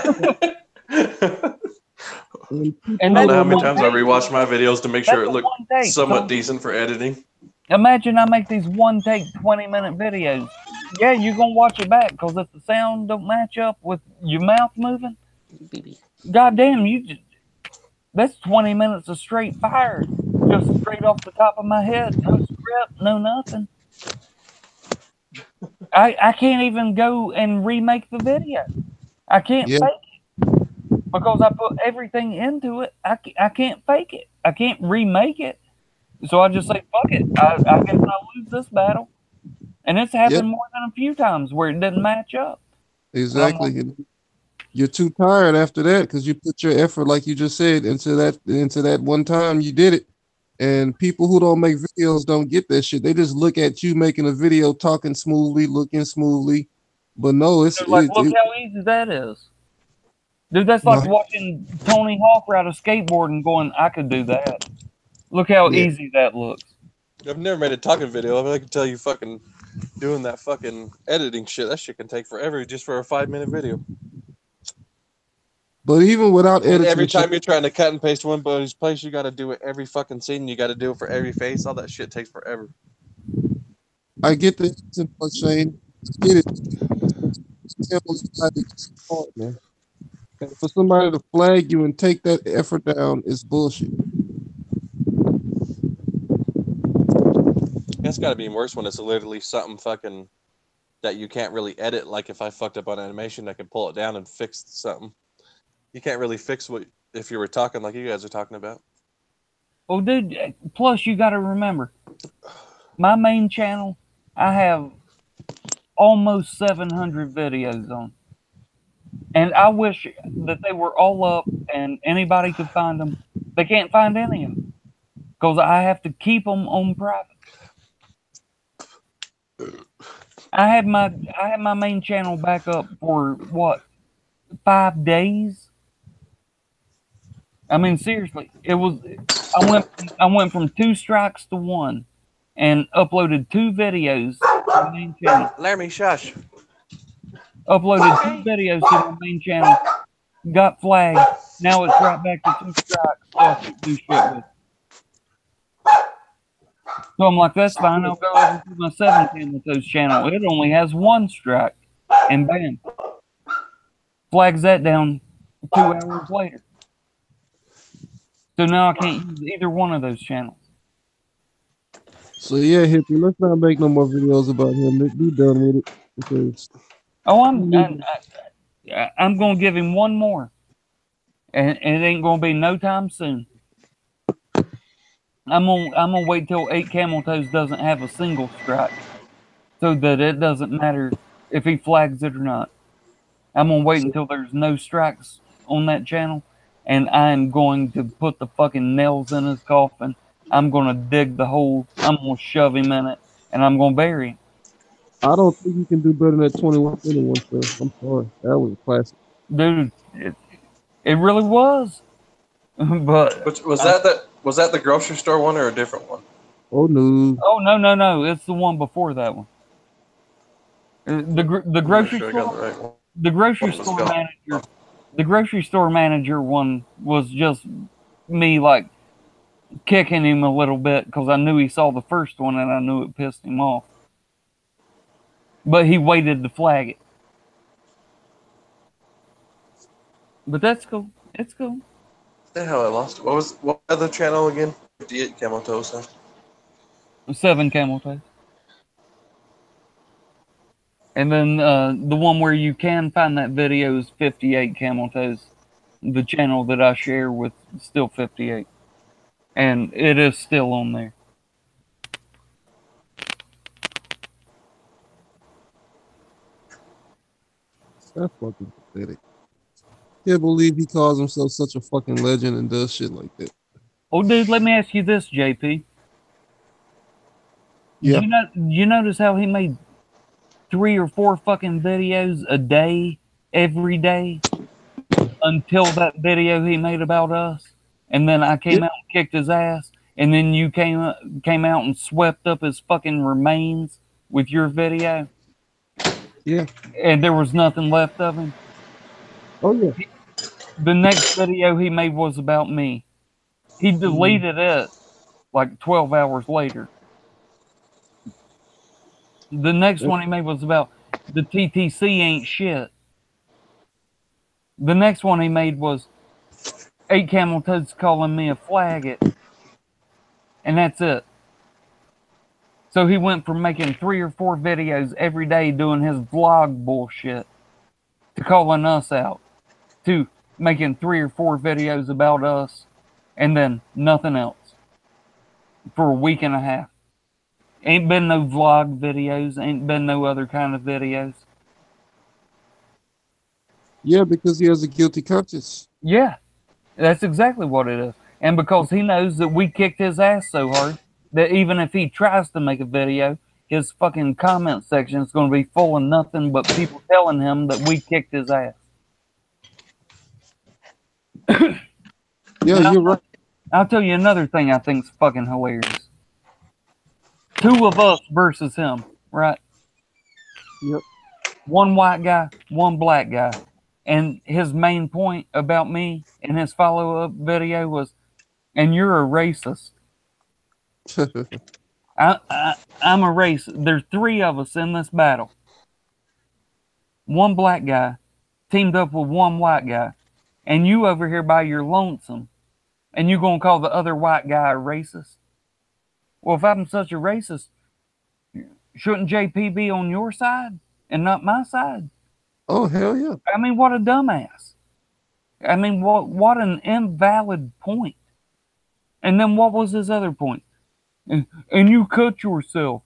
S2: And
S3: I don't know how many times I rewatch my videos to make sure it looks somewhat decent for editing.
S2: Imagine I make these one take 20-minute videos. Yeah, you're gonna watch it back because if the sound don't match up with your mouth moving, goddamn, that's 20 minutes of straight fire, just straight off the top of my head, no script, no nothing. I can't even go and remake the video. I can't fake it because I put everything into it. I can't fake it. I can't remake it. So I just say, fuck it. I guess I'll lose this battle. And it's happened more than a few times where it didn't match up.
S4: Exactly. you're too tired after that because you put your effort, like you just said, into that one time you did it. And people who don't make videos don't get that shit. They just look at you making a video, talking smoothly, looking smoothly. But no,
S2: They're like, look how easy that is. Dude, that's like watching Tony Hawk ride a skateboard and going, I could do that. Look how easy that looks.
S3: I've never made a talking video. I mean, I can tell you fucking doing that fucking editing shit. That shit can take forever just for a 5-minute video.
S4: But even without editing,
S3: and every time you're trying to cut and paste one body's place, you got to do it every fucking scene. You got to do it for every face. All that shit takes forever.
S4: I get the part, Shane. I get it. Man. And for somebody to flag you and take that effort down is bullshit.
S3: It's got to be worse when it's literally something fucking that you can't really edit. Like if I fucked up on animation, I can pull it down and fix something. You can't really fix what if you were talking like you guys are talking about.
S2: Well, dude, plus you got to remember, my main channel, I have almost 700 videos on. And I wish that they were all up and anybody could find them. They can't find any of them because I have to keep them on private. I had my main channel back up for what, 5 days? I mean, seriously, it was. I went from 2 strikes to 1, and uploaded 2 videos to the main channel.
S3: Laramie, shush.
S2: Uploaded 2 videos to the main channel. Got flagged. Now it's right back to 2 strikes. So I can't do shit with. So I'm like, that's fine. I'll go over to my 7 Cameltoes channel. It only has 1 strike, and bam, flags that down 2 hours later. So now I can't use either one of those channels.
S4: So yeah, Hippie, let's not make no more videos about him. Let's be done with it. Because
S2: I'm gonna give him 1 more, and it ain't gonna be no time soon. I'm gonna wait till 8 Cameltoes doesn't have a single strike, so that it doesn't matter if he flags it or not. I'm gonna wait until there's no strikes on that channel, and I'm going to put the fucking nails in his coffin. I'm gonna dig the hole. I'm gonna shove him in it, and I'm gonna bury him.
S4: I don't think you can do better than that 21 stuff. I'm sorry, that was a classic,
S2: dude. It really was. But
S3: was that the grocery store one or a different one?
S4: Oh no!
S2: Oh no! It's the one before that one. The grocery store. The grocery store manager. The grocery store manager one was just me like kicking him a little bit because I knew he saw the first one and I knew it pissed him off. But he waited to flag it. But that's cool. It's cool.
S3: The hell I lost. What other channel again? 58 Cameltoes, huh?
S2: 7 Cameltoes. And then the one where you can find that video is 58 Cameltoes. The channel that I share with still 58. And it is still on there.
S4: That's fucking pathetic. Can't believe he calls himself such a fucking legend and does shit like that.
S2: Oh, dude, let me ask you this, JP.
S4: Yeah.
S2: You notice how he made 3 or 4 fucking videos a day, every day, until that video he made about us, and then I came out and kicked his ass, and then you came out and swept up his fucking remains with your video.
S4: Yeah.
S2: And there was nothing left of him.
S4: Oh yeah.
S2: The next video he made was about me. He deleted it like 12 hours later. The next one he made was about the TTC ain't shit. The next one he made was 8 Cameltoes calling me a faggot. And that's it. So he went from making 3 or 4 videos every day doing his vlog bullshit to calling us out to making 3 or 4 videos about us and then nothing else for a week and a half. Ain't been no vlog videos, ain't been no other kind of videos.
S4: Yeah, because he has a guilty conscience.
S2: Yeah, that's exactly what it is. And because he knows that we kicked his ass so hard that even if he tries to make a video, his fucking comment section is going to be full of nothing but people telling him that we kicked his ass.
S4: Yeah,
S2: And
S4: you're right.
S2: I'll tell you another thing I think's fucking hilarious. 2 of us versus him, right?
S4: Yep.
S2: 1 white guy, 1 black guy. And his main point about me in his follow-up video was, and you're a racist. I'm a racist. There's 3 of us in this battle. 1 black guy teamed up with 1 white guy. And you over here by your lonesome. And you gonna call the other white guy a racist? Well, if I'm such a racist, shouldn't JP be on your side and not my side?
S4: Oh, hell yeah.
S2: I mean, what a dumbass. I mean, what an invalid point. And then what was his other point? And you cut yourself.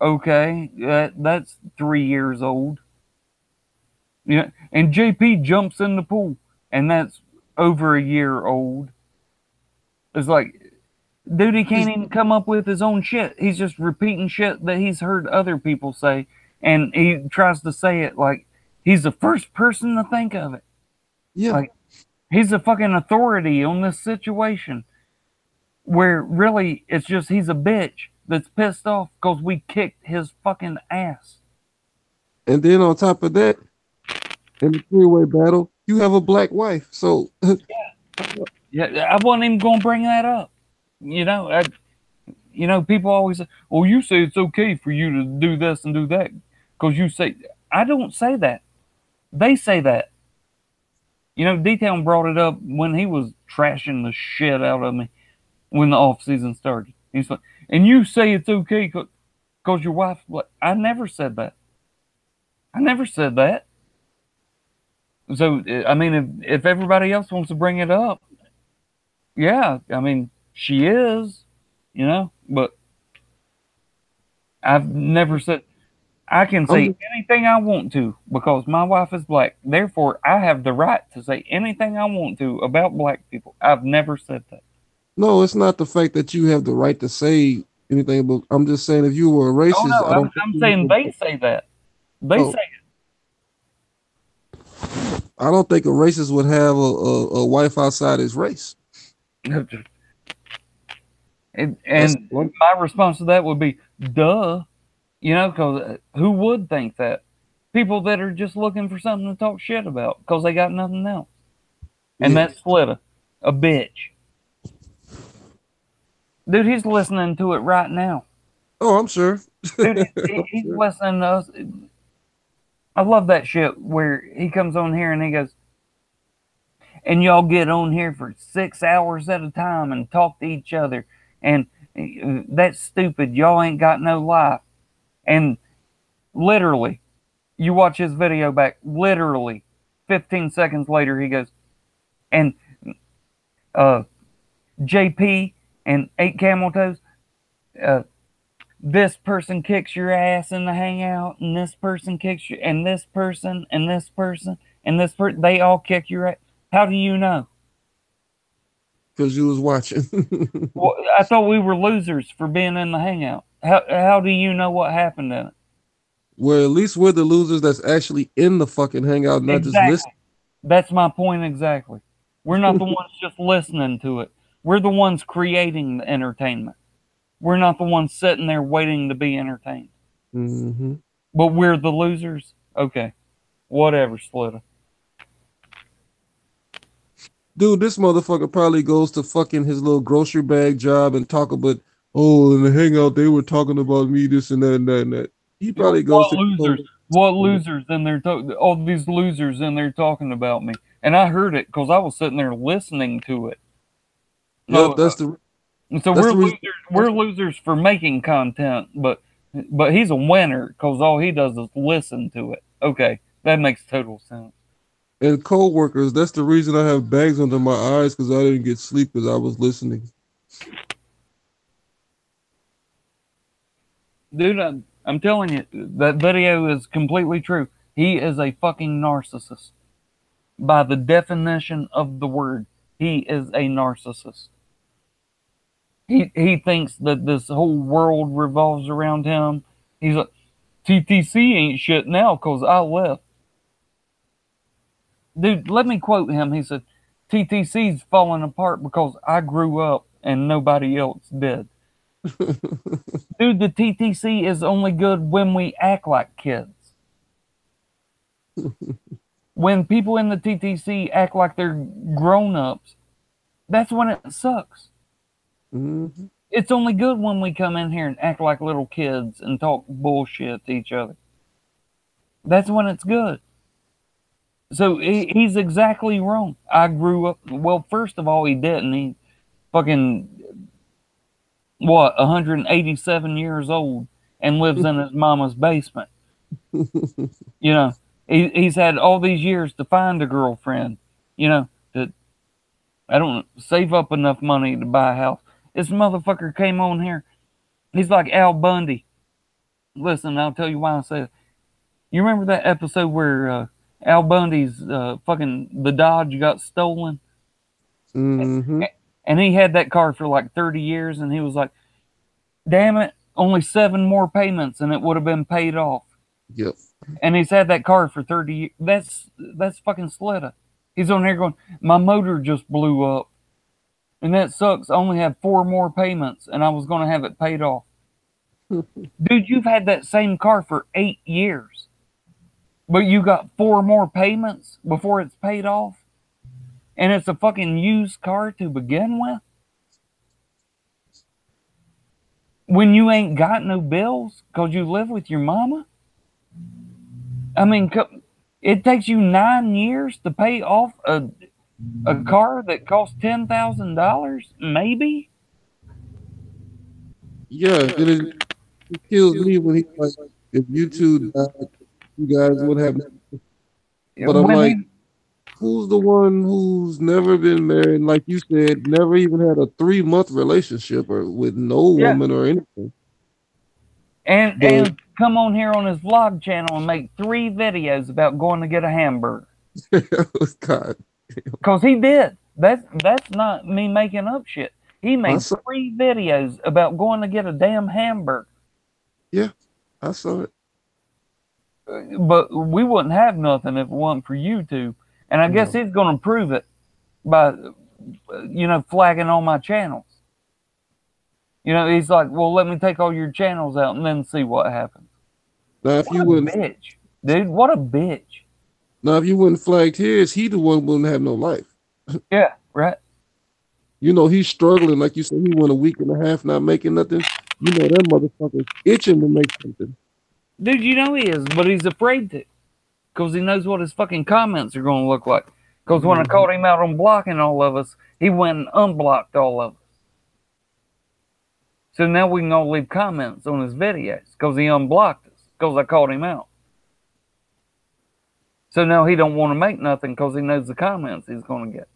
S2: Okay, that's 3 years old. Yeah, and JP jumps in the pool, and that's over a year old. It's like, dude, he can't even come up with his own shit. He's just repeating shit that he's heard other people say, and he tries to say it like he's the first person to think of it.
S4: Yeah.
S2: Like, he's a fucking authority on this situation, where really it's just he's a bitch that's pissed off because we kicked his fucking ass.
S4: And then on top of that, in the 3-way battle, you have a black wife. So
S2: Yeah, I wasn't even going to bring that up. You know, people always say, well, you say it's okay for you to do this and do that because you say, I don't say that. They say that. You know, Dtown brought it up when he was trashing the shit out of me when the off season started. He's like, and you say it's okay because your wife. I never said that. I never said that. So I mean, if everybody else wants to bring it up, yeah, I mean, she is, you know, but I've never said. I can say anything I want to because my wife is black. Therefore, I have the right to say anything I want to about black people. I've never said that.
S4: no, it's not the fact that you have the right to say anything, but I'm just saying if you were a racist,
S2: Oh no, I'm saying they say that. They say
S4: I don't think a racist would have a wife outside his race.
S2: it. And my response to that would be, duh. You know, because who would think that? People that are just looking for something to talk shit about because they got nothing else. And that's Slitta, a bitch. Dude, he's listening to it right now.
S4: Oh, I'm sure.
S2: Dude, he's listening to us. I love that shit where he comes on here and he goes, and y'all get on here for 6 hours at a time and talk to each other. And that's stupid. Y'all ain't got no life. And literally, you watch his video back, literally 15 seconds later, he goes, and JP and 8 Cameltoes, this person kicks your ass in the hangout, and this person kicks you, and this person, and this person, and this person, they all kick your ass. How do you know?
S4: Because you was watching.
S2: Well, I thought we were losers for being in the hangout. How do you know what happened in it?
S4: Well, at least we're the losers that's actually in the fucking hangout, not just listening.
S2: That's my point exactly. We're not the ones just listening to it. We're the ones creating the entertainment. We're not the ones sitting there waiting to be entertained.
S4: Mm-hmm.
S2: But we're the losers? Okay. Whatever, Slitta.
S4: Dude, this motherfucker probably goes to fucking his little grocery bag job and talk about, oh, in the hangout, they were talking about me, this and that and that and that. He probably goes to
S2: losers. What losers in there? All these losers in there talking about me, and I heard it because I was sitting there listening to it.
S4: Yep, that's the.
S2: So we're losers. We're losers for making content, but he's a winner because all he does is listen to it. Okay, that makes total sense.
S4: And co-workers, that's the reason I have bags under my eyes because I didn't get sleep because I was listening.
S2: Dude, I'm telling you, that video is completely true. He is a fucking narcissist. by the definition of the word, he is a narcissist. He thinks that this whole world revolves around him. He's like, TTC ain't shit now because I left. Dude, let me quote him. He said, TTC's falling apart because I grew up and nobody else did. Dude, the TTC is only good when we act like kids. When people in the TTC act like they're grown-ups, that's when it sucks.
S5: Mm-hmm.
S2: It's only good when we come in here and act like little kids and talk bullshit to each other. That's when it's good. So he's exactly wrong. I grew up, well, first of all, he didn't. He fucking, 187 years old and lives in his mama's basement. You know, he's had all these years to find a girlfriend, you know, to, I don't know, save up enough money to buy a house. This motherfucker came on here. He's like Al Bundy. Listen, I'll tell you why I say it. You remember that episode where Al Bundy's fucking the Dodge got stolen?
S5: Mm-hmm.
S2: And he had that car for like 30 years, and he was like, damn it, only 7 more payments and it would have been paid off.
S5: Yep.
S2: And he's had that car for 30 years. That's fucking Slitta. He's on here going, my motor just blew up. And that sucks. I only have 4 more payments and I was going to have it paid off. Dude, you've had that same car for 8 years. But you got 4 more payments before it's paid off? And it's a fucking used car to begin with? When you ain't got no bills because you live with your mama? I mean, it takes you 9 years to pay off a car that costs $10,000, maybe?
S5: Yeah, it kills me when he's like, if you two died, you guys would have. But I'm like, who's the one who's never been married, like you said, never even had a 3-month relationship or with no woman or anything?
S2: And come on here on his vlog channel and make 3 videos about going to get a hamburger.
S5: God.
S2: Because he did. That's not me making up shit. He made 3 videos about going to get a damn hamburger.
S5: Yeah, I saw it.
S2: But we wouldn't have nothing if it wasn't for YouTube. And I guess he's going to prove it by, flagging all my channels. You know, he's like, well, let me take all your channels out and then see what happens.
S5: Now, if you wouldn't,
S2: bitch, dude, what a bitch.
S5: Now, if you wouldn't flagged his, he the one wouldn't have no life.
S2: Yeah, right.
S5: You know, he's struggling. Like you said, he went a week and a half not making nothing. You know, that motherfucker's itching to make something.
S2: Dude, you know he is, but he's afraid to. Because he knows what his fucking comments are going to look like. Because when I called him out on blocking all of us, he went and unblocked all of us. So now we can all leave comments on his videos because he unblocked us because I called him out. So now he don't want to make nothing because he knows the comments he's going to get.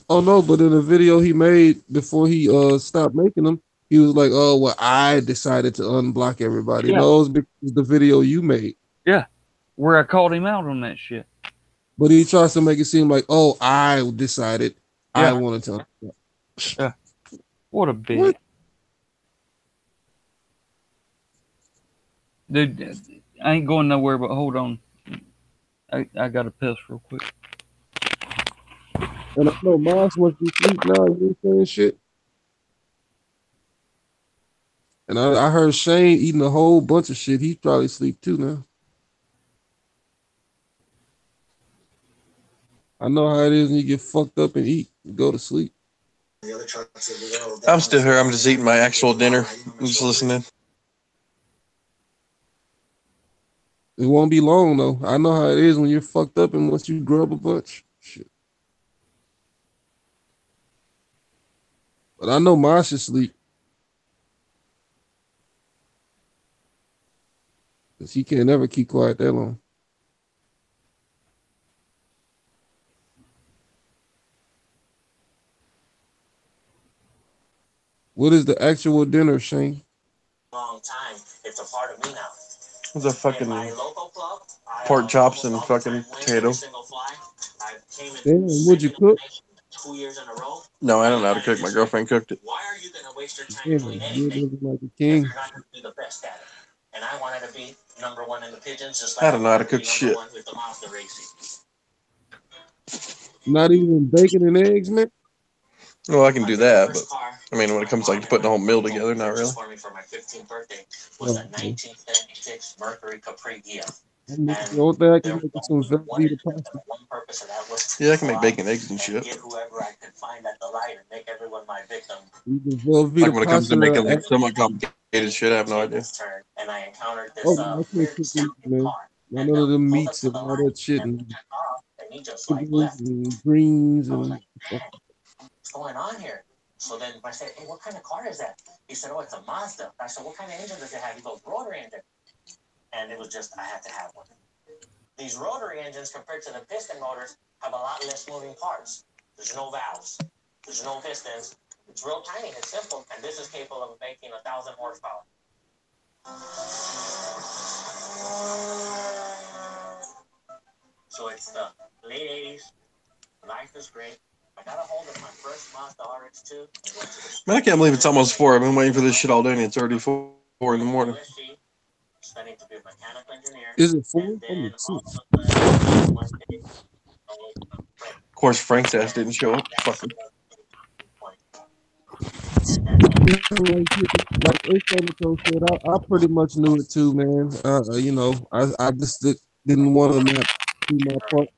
S5: Oh, no, but in the video he made before he stopped making them, he was like, oh, well, I decided to unblock everybody.
S2: Yeah.
S5: No, it was because of the video you made.
S2: Yeah, where I called him out on that shit.
S5: But he tries to make it seem like, oh, I decided I wanted to.
S2: Yeah. What a bitch.
S5: What?
S2: Dude, I ain't going nowhere, but hold on. I got to piss real quick.
S5: And I know Moss wants to sleep now. You saying shit. And I heard Shane eating a whole bunch of shit. He probably sleep too now. I know how it is when you get fucked up and eat and go to sleep.
S3: I'm still here. I'm just eating my actual dinner. I'm just listening.
S5: It won't be long though. I know how it is when you're fucked up and once you grub a bunch. Shit. But I know mine should sleep. Because he can't never keep quiet that long. What is the actual dinner, Shane?
S6: Long time. It's a part of me now.
S3: It's a fucking pork chops and fucking potato.
S6: came in
S5: Damn, would you
S6: second
S5: cook?
S6: 2 years in a row.
S3: No, I don't know how to cook. My girlfriend cooked it.
S6: Why are you going to waste your time
S5: Damn,
S6: doing
S5: you're
S6: anything
S5: living like a
S6: if
S5: king.
S6: you're not going to be the best at it? And I wanted to be number one in the pigeons, just
S3: I
S6: like
S3: don't know how to
S6: wanted
S3: cook
S6: be
S3: shit.
S6: number one with the Mazda racing.
S5: Not even bacon and eggs, man.
S3: Well, I can
S6: My
S3: do
S6: very
S3: that,
S6: first
S3: but
S6: car,
S3: I mean, when it comes to like putting the whole meal together, not really.
S6: for me for my 15th birthday was a
S5: Oh,
S6: 1976 Mercury Capri Gia.
S5: the only thing I can make is some Velveeta pasta.
S6: One purpose of that was
S3: Yeah, I can make bacon, eggs, and
S6: and
S3: shit.
S6: get whoever I could find at the light and make everyone my victim.
S5: The
S3: Like
S5: Velveeta
S3: when it comes
S5: pasta.
S3: to making like somewhat complicated shit, I have no idea.
S6: And I encountered
S5: Oh,
S6: this
S5: no, I can't
S6: weird
S5: cook
S6: sounding
S5: anything, man.
S6: car.
S5: Not
S6: And
S5: none of them
S6: pulled up
S5: meats
S6: to
S5: and
S6: the
S5: all
S6: light
S5: that shit
S6: and
S5: and
S6: took off, and he just like
S5: chickens
S6: left.
S5: and greens
S6: I was
S5: and
S6: like, what's going on here? So then I said, hey, what kind of car is that? He said, oh, it's a Mazda. I said, what kind of engine does it have? He goes, rotary engine. And it was just, I had to have one. These rotary engines, compared to the piston motors, have a lot less moving parts. There's no valves. There's no pistons. It's real tiny. It's simple. And this is capable of making 1,000 horsepower. So it's the late 80s. Life is great. I got a hold of my first Mazda RX-2.
S3: Man, I can't believe it's almost 4. I've been waiting for this shit all day, and it's already 4 in the morning.
S6: Studying to be a mechanical engineer.
S5: is it 4?
S6: And then all
S5: Six.
S6: of a sudden, one day,
S3: Of course, Frank's ass didn't show up. Fucker.
S5: Like Cameltoes said, I pretty much knew it too, man. You know, I just didn't want to not do my part.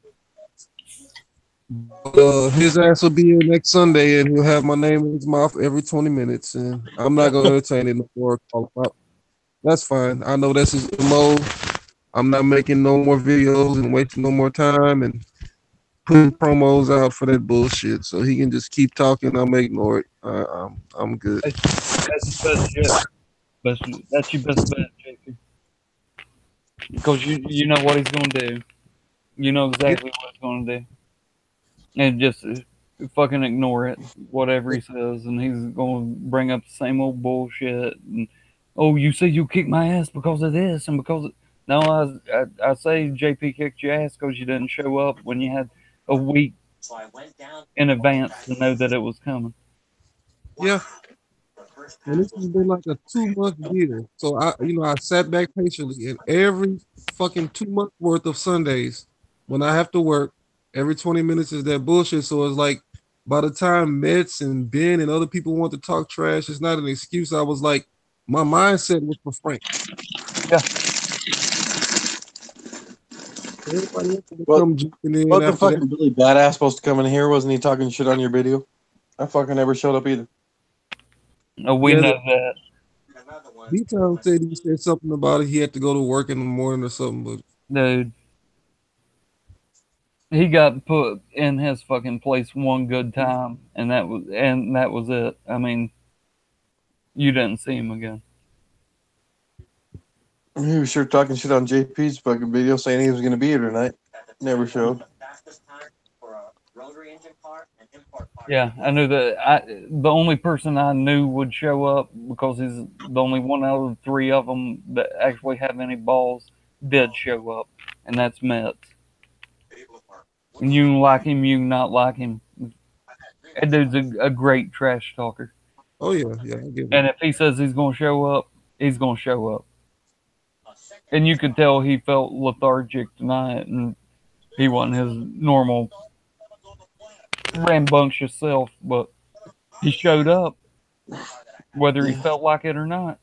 S5: His ass will be here next Sunday, and he'll have my name in his mouth every 20 minutes, and I'm not gonna entertain it no more. That's fine. I know that's his MO. I'm not making no more videos and wasting no more time and putting promos out for that bullshit. So he can just keep talking. I'm gonna ignore it. I'm good.
S2: That's your best bet. That's your best bet, JP. Because you know what he's going to do. You know exactly what he's going to do. And just fucking ignore it, whatever he says. And he's going to bring up the same old bullshit. And, oh, you say you kicked my ass because of this and because of... No, I say JP kicked your ass because you didn't show up when you had a week in advance to know that it was coming.
S5: Yeah. And this has been like a 2-month deal. So I sat back patiently, and every fucking 2 months worth of Sundays when I have to work, every 20 minutes is that bullshit. So it's like by the time Mets and Ben and other people want to talk trash, it's not an excuse. I was like, my mindset was for Frank.
S2: Yeah.
S5: Everybody else will
S3: What-
S5: come jumping in
S3: What the
S5: after that.
S3: fucking Billy Badass supposed to come in here? Wasn't he talking shit on your video? I fucking never showed up either.
S2: No, we know that.
S5: Dtown said he said something about it. He had to go to work in the morning or something, but
S2: Dude. He got put in his fucking place one good time, and that was it. I mean, you didn't see him again.
S3: He was sure talking shit on JP's fucking video, saying he was going to be here tonight. Never showed.
S2: Yeah, I knew that. The only person I knew would show up, because he's the only one out of the 3 of them that actually have any balls, did show up, and that's Mets. And you like him, you not like him. That dude's a great trash talker.
S5: oh yeah, I get it.
S2: And if he says he's going to show up, he's going to show up. And you could tell he felt lethargic tonight, and he wasn't his normal rambunctious self, but he showed up, whether he felt like it or not.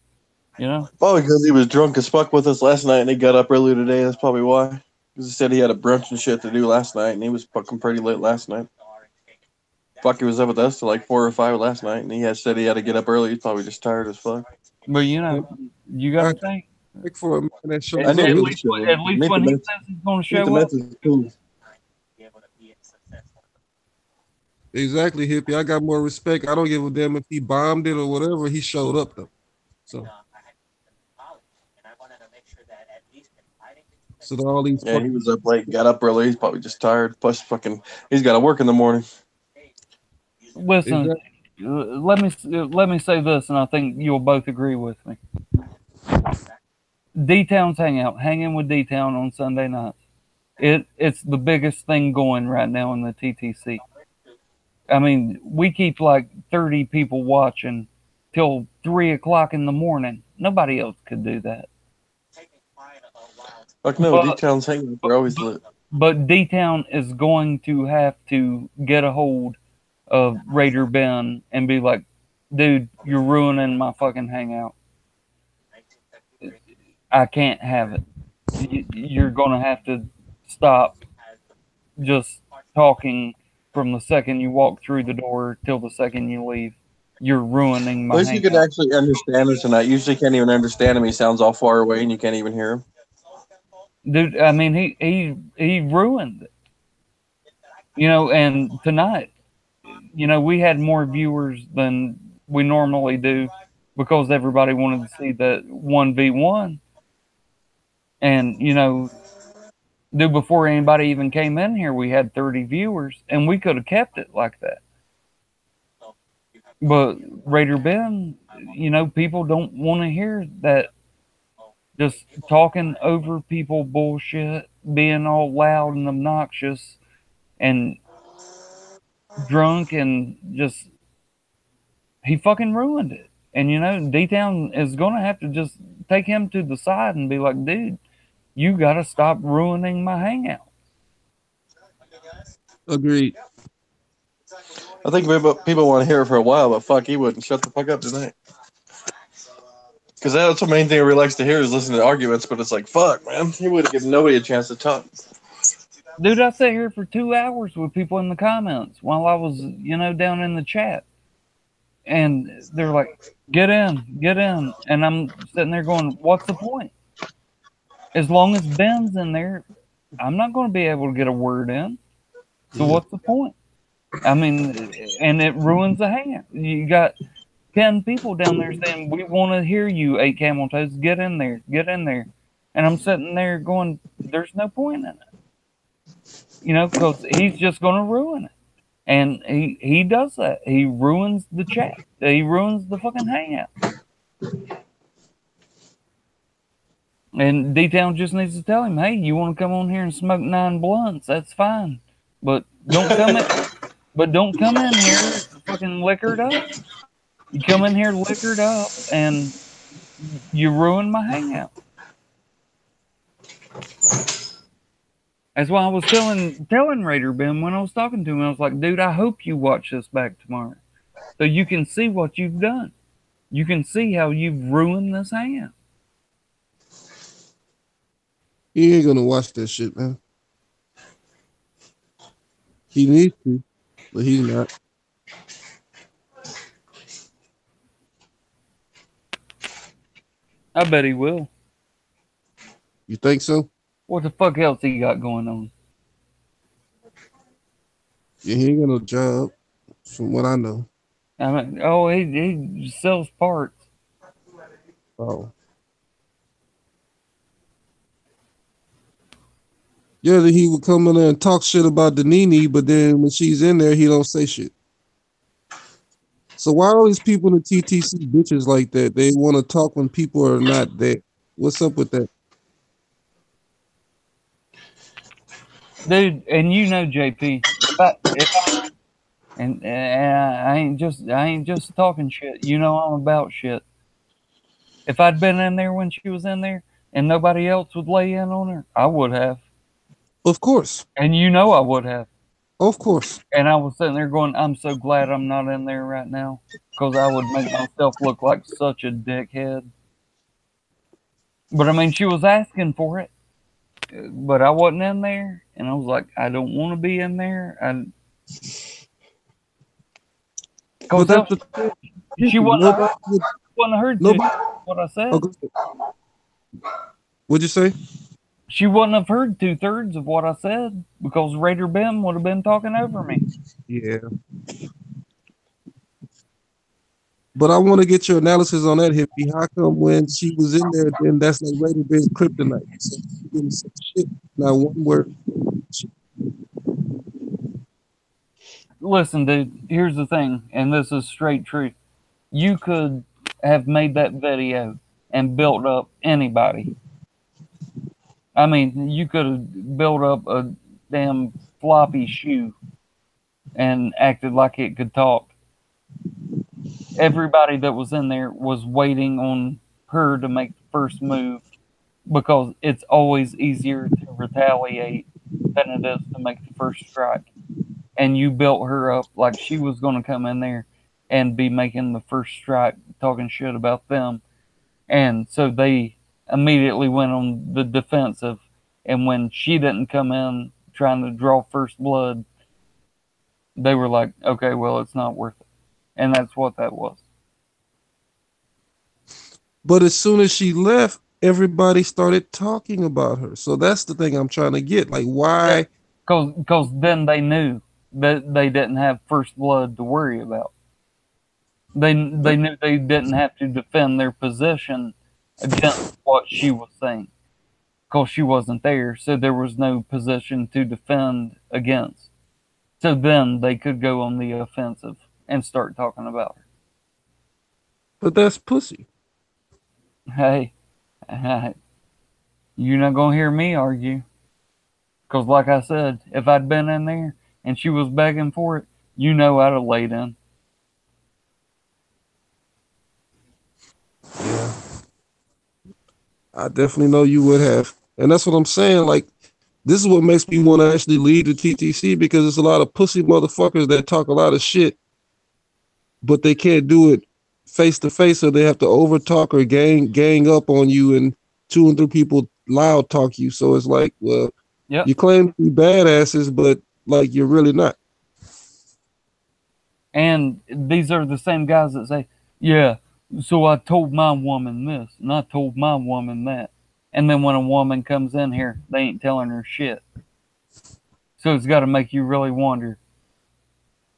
S2: You know?
S3: Probably because he was drunk as fuck with us last night, and he got up early today. That's probably why. Because he said he had a brunch and shit to do last night, and he was fucking pretty late last night. Fuck, he was up with us till like 4 or 5 last night, and he had said he had to get up early. He's probably just tired as fuck.
S2: But you know, you got to think.
S5: Like for a man that shows
S3: I
S5: up,
S3: knew
S2: At
S3: he
S2: least,
S3: was
S2: at least when he says he's going to show up.
S3: Cool.
S5: exactly, hippie. I got more respect. I don't give a damn if he bombed it or whatever. He showed up though. So to all these
S3: Yeah, he was up late, got up early. He's probably just tired. Plus, fucking, he's got to work in the morning.
S2: Listen, let me say this, and I think you'll both agree with me. D-Town's hangout, hanging with D-Town on Sunday nights. It's the biggest thing going right now in the TTC. I mean, we keep like 30 people watching till 3 o'clock in the morning. Nobody else could do that.
S3: Fuck no,
S2: But-
S3: D-Town's hanging. They're always lit.
S2: But D-Town is going to have to get a hold of Raider Ben and be like, dude, you're ruining my fucking hangout. I can't have it. You're going to have to stop just talking from the second you walk through the door till the second you leave. You're ruining my
S3: At least you
S2: hangout.
S3: can actually understand him tonight. Usually can't even understand him. He sounds all far away and you can't even hear him.
S2: Dude, I mean, he ruined it. You know, and tonight, you know, we had more viewers than we normally do because everybody wanted to see that 1v1. And, you know, dude, before anybody even came in here, we had 30 viewers, and we could have kept it like that. But Raider Ben, you know, people don't want to hear that just talking over people bullshit, being all loud and obnoxious and drunk, and just he fucking ruined it. And you know, D-Town is gonna have to just take him to the side and be like, dude, you gotta stop ruining my hangout.
S4: Agreed.
S3: I think people want to hear it for a while, but fuck, he wouldn't shut the fuck up tonight. Because that's the main thing we likes to hear is listen to arguments, but it's like, fuck, man. He would have given nobody a chance to talk.
S2: Dude, I sat here for 2 hours with people in the comments while I was, you know, down in the chat. And they're like, get in. And I'm sitting there going, what's the point? As long as Ben's in there, I'm not going to be able to get a word in. So what's the point? I mean, and it ruins the hangout. You got 10 people down there saying, we want to hear you, 8 Cameltoes. Get in there. And I'm sitting there going, there's no point in it. You know, because he's just going to ruin it. And he does that. He ruins the chat. He ruins the fucking hangout. And D-Town just needs to tell him, hey, you want to come on here and smoke 9 blunts? That's fine. But don't come in here fucking liquored up. You come in here liquored up and you ruin my hangout. That's why I was telling Raider Ben when I was talking to him, I was like, dude, I hope you watch this back tomorrow so you can see what you've done. You can see how you've ruined this hangout.
S4: He ain't gonna watch that shit, man. He needs to, but he's not.
S2: I bet he will.
S4: You think so?
S2: What the fuck else he got going on?
S4: Yeah, he ain't got no job, from what I know.
S2: I mean, oh, he sells parts.
S4: Oh. Yeah, that he would come in there and talk shit about the Nene, but then when she's in there, he don't say shit. So why all these people in the TTC bitches like that? They want to talk when people are not there. What's up with that?
S2: Dude, and you know, JP, and I ain't just talking shit. You know, I'm about shit. If I'd been in there when she was in there and nobody else would lay in on her, I would have.
S4: Of course.
S2: And you know I would have.
S4: Of course.
S2: And I was sitting there going, I'm so glad I'm not in there right now because I would make myself look like such a dickhead. But I mean, she was asking for it, but I wasn't in there. And I was like, I don't want to be in there.
S4: But that's
S2: she wasn't heard what I said.
S4: Okay. What'd you say?
S2: She wouldn't have heard 2/3 of what I said because Raider Ben would have been talking over me.
S4: Yeah. But I want to get your analysis on that, Hippie. How come when she was in there, then that's like Raider Ben's kryptonite? So she didn't say shit. Not one word.
S2: Listen, dude, here's the thing, and this is straight truth. You could have made that video and built up anybody. I mean, you could have built up a damn floppy shoe and acted like it could talk. Everybody that was in there was waiting on her to make the first move because it's always easier to retaliate than it is to make the first strike. And you built her up like she was going to come in there and be making the first strike, talking shit about them. And so they immediately went on the defensive. And when she didn't come in trying to draw first blood, they were like, okay, well, it's not worth it. And that's what that was.
S4: But as soon as she left, everybody started talking about her. So that's the thing I'm trying to get. Like, why?
S2: Because then they knew that they didn't have first blood to worry about. They knew they didn't have to defend their position against what she was saying. Because she wasn't there, so there was no position to defend against. So then they could go on the offensive and start talking about her.
S4: But that's pussy.
S2: Hey, you're not going to hear me argue. Because like I said, if I'd been in there and she was begging for it, you know I'd have laid in.
S4: Yeah. I definitely know you would have. And that's what I'm saying. Like, this is what makes me want to actually lead the TTC, because it's a lot of pussy motherfuckers that talk a lot of shit, but they can't do it face to face, so they have to over talk or gang up on you, and 2 and 3 people loud talk you. So it's like, well,
S2: Yep.
S4: You claim to be badasses, but like you're really not.
S2: And these are the same guys that say, yeah, so I told my woman this, and I told my woman that. And then when a woman comes in here, they ain't telling her shit. So it's got to make you really wonder.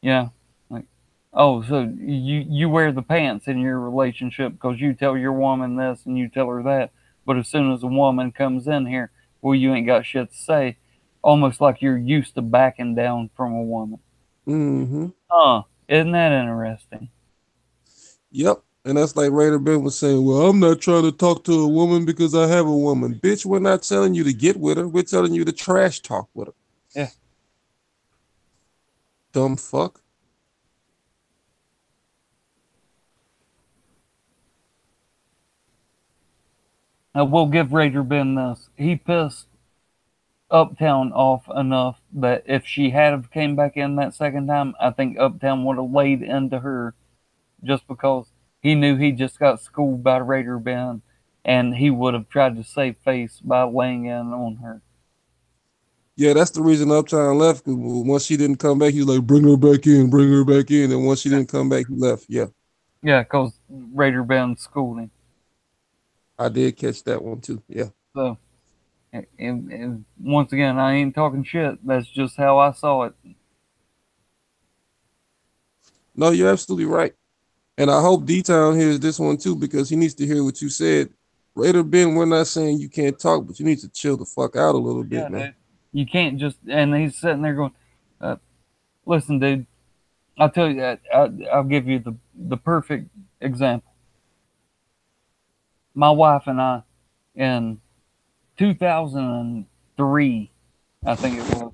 S2: Yeah. Like, oh, so you wear the pants in your relationship because you tell your woman this and you tell her that. But as soon as a woman comes in here, well, you ain't got shit to say. Almost like you're used to backing down from a woman.
S4: Mm-hmm.
S2: Isn't that interesting?
S4: Yep. And that's like Raider Ben was saying, well, I'm not trying to talk to a woman because I have a woman. Bitch, we're not telling you to get with her. We're telling you to trash talk with her.
S2: Yeah.
S4: Dumb fuck.
S2: I will give Raider Ben this. He pissed Uptown off enough that if she had have came back in that second time, I think Uptown would have laid into her just because he knew he just got schooled by Raider Ben, and he would have tried to save face by laying in on her.
S4: Yeah, that's the reason Uptown left. Because once she didn't come back, he was like, bring her back in, bring her back in. And once she didn't come back, he left. Yeah.
S2: Yeah, because Raider Ben schooled him.
S4: I did catch that one too. Yeah.
S2: So, and once again, I ain't talking shit. That's just how I saw it.
S4: No, you're absolutely right. And I hope D-Town hears this one too, because he needs to hear what you said. Raider Ben, we're not saying you can't talk, but you need to chill the fuck out a little bit,
S2: Yeah,
S4: man.
S2: dude. You can't just, and he's sitting there going, listen, dude, I'll tell you that. I'll give you the perfect example. My wife and I, in 2003, I think it was,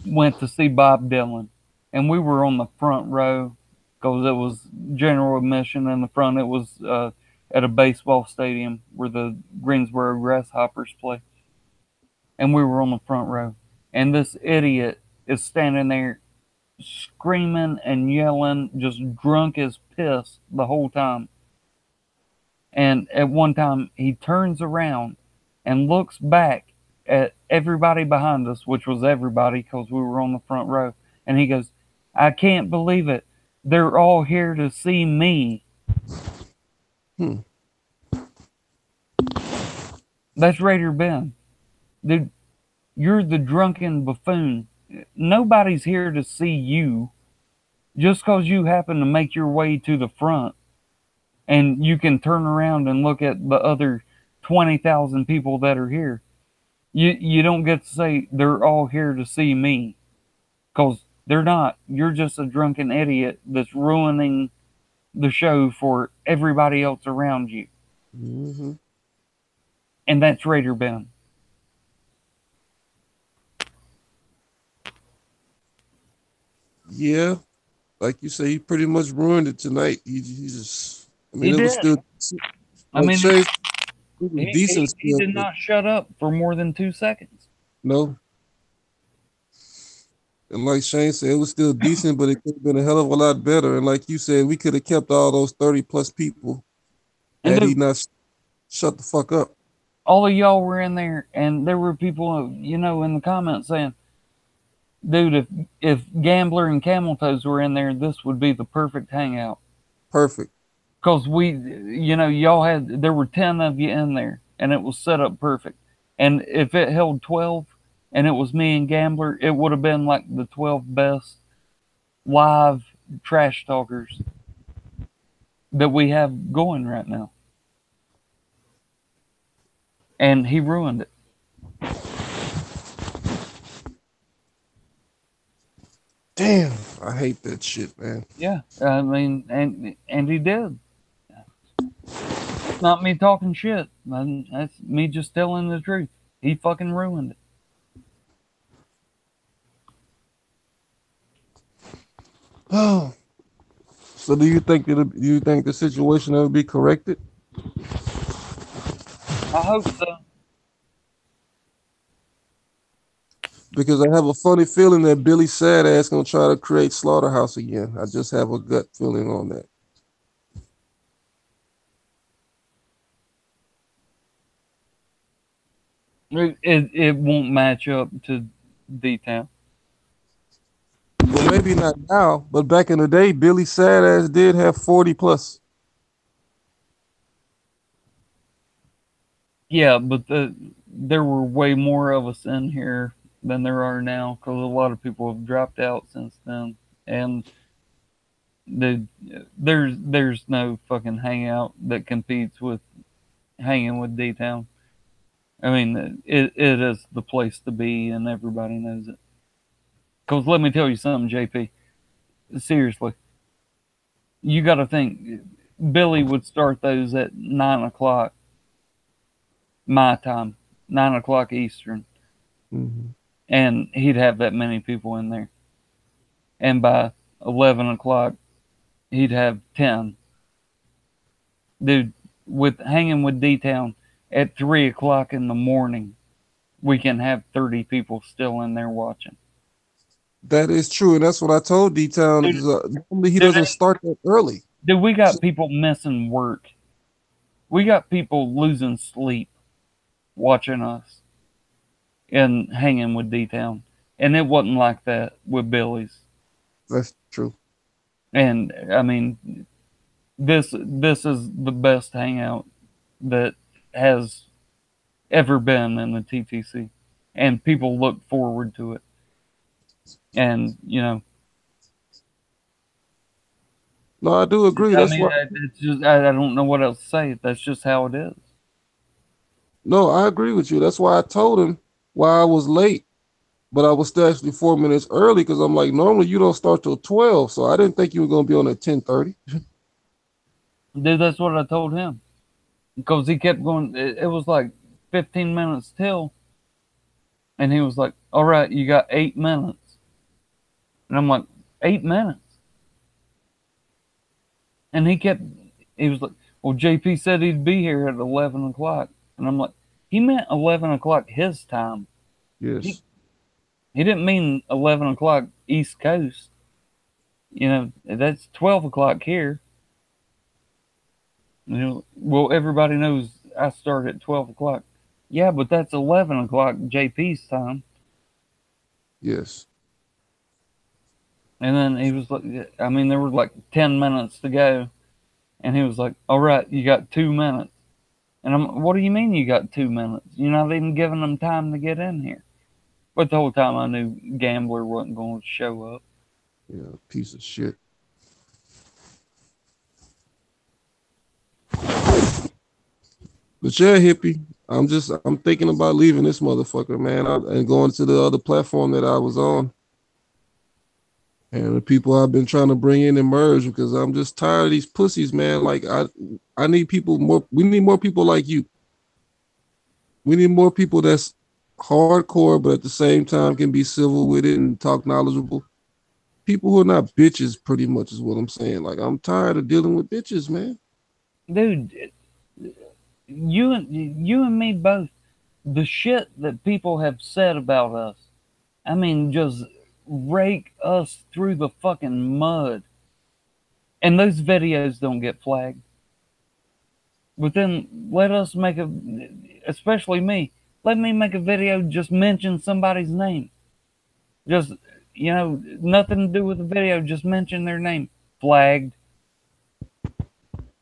S2: went to see Bob Dylan, and we were on the front row because it was general admission. In the front, it was at a baseball stadium where the Greensboro Grasshoppers play, and we were on the front row. And this idiot is standing there screaming and yelling, just drunk as piss the whole time. And at one time, he turns around and looks back at everybody behind us, which was everybody because we were on the front row. And he goes, I can't believe it. They're all here to see me. That's Raider Ben. Dude, you're the drunken buffoon. Nobody's here to see you. Just because you happen to make your way to the front and you can turn around and look at the other 20,000 people that are here. You don't get to say they're all here to see me, because they're not. You're just a drunken idiot that's ruining the show for everybody else around you.
S4: Mm-hmm.
S2: And that's Raider Ben.
S4: Yeah, like you say, he pretty much ruined it tonight. He just, I mean,
S2: He
S4: it was
S2: did.
S4: still
S2: I
S4: like
S2: mean,
S4: Shay, it was
S2: he,
S4: decent
S2: he
S4: still,
S2: did
S4: but
S2: not shut up for more than 2 seconds.
S4: no. And like Shane said, it was still decent, but it could have been a hell of a lot better. And like you said, we could have kept all those 30 plus people
S2: And
S4: had he
S2: dude,
S4: not shut the fuck up.
S2: all of y'all were in there, and there were people, you know, in the comments saying, dude, if Gambler and Cameltoes were in there, this would be the perfect hangout.
S4: Perfect.
S2: Because you know, there were 10 of you in there, and it was set up perfect. And if it held 12, and it was me and Gambler, it would have been like the 12 best live trash talkers that we have going right now. And he ruined it.
S4: Damn, I hate that shit, man.
S2: Yeah, I mean, and he did. It's not me talking shit. That's me just telling the truth. He fucking ruined it.
S4: Oh, so do you think the situation will be corrected?
S2: I hope so.
S4: Because I have a funny feeling that Billy Sadass gonna try to create Slaughterhouse again. I just have a gut feeling on that.
S2: It won't match up to Dtown.
S4: Well, maybe not now, but back in the day, Billy Sadass did have 40 plus.
S2: Yeah, but there were way more of us in here than there are now because a lot of people have dropped out since then. And there's no fucking hangout that competes with hanging with Dtown. I mean, it is the place to be, and everybody knows it. Because let me tell you something, JP. Seriously, you got to think Billy would start those at 9 o'clock my time, 9 o'clock Eastern, and he'd have that many people in there. And by 11 o'clock, he'd have 10. Dude, with hanging with Dtown at 3 o'clock in the morning, we can have 30 people still in there watching.
S4: That is true, and that's what I told D-Town. Normally he doesn't start that early.
S2: Dude, we got people missing work. We got people losing sleep watching us and hanging with Dtown. And it wasn't like that with Billy's.
S4: That's true.
S2: And I mean, this is the best hangout that has ever been in the TTC, and people look forward to it. And you know,
S4: no, I do agree. That's why.
S2: It's just I don't know what else to say. That's just how it is.
S4: No, I agree with you. That's why I told him why I was late, but I was still actually 4 minutes early because I'm like, normally you don't start till 12, so I didn't think you were gonna be on at 10:30.
S2: Dude, that's what I told him because he kept going. It was like 15 minutes till, and he was like, "All right, you got 8 minutes," and I'm like, 8 minutes, and he was like, "Well, JP said he'd be here at 11 o'clock," and I'm like, he meant 11 o'clock his time.
S4: Yes.
S2: He didn't mean 11 o'clock East Coast. You know, that's 12 o'clock here. You know, well, everybody knows I start at 12 o'clock. Yeah, but that's 11 o'clock JP's time.
S4: Yes.
S2: And then he was like, I mean, there were like 10 minutes to go. And he was like, all right, you got 2 minutes. And I'm, what do you mean you got 2 minutes? You're not even giving them time to get in here. But the whole time I knew Gambler wasn't going to show up.
S4: Yeah, piece of shit. But yeah, hippie, I'm thinking about leaving this motherfucker, man, and going to the other platform that I was on. And the people I've been trying to bring in and merge because I'm just tired of these pussies, man. Like I need people more. We need more people like you. We need more people that's hardcore, but at the same time can be civil with it and talk knowledgeable. people who are not bitches, pretty much is what I'm saying. Like, I'm tired of dealing with bitches, man.
S2: Dude, you and me both. The shit that people have said about us, I mean, just rake us through the fucking mud. And those videos don't get flagged. But then let us make especially me, let me make a video, just mention somebody's name. Just, nothing to do with the video, just mention their name. Flagged.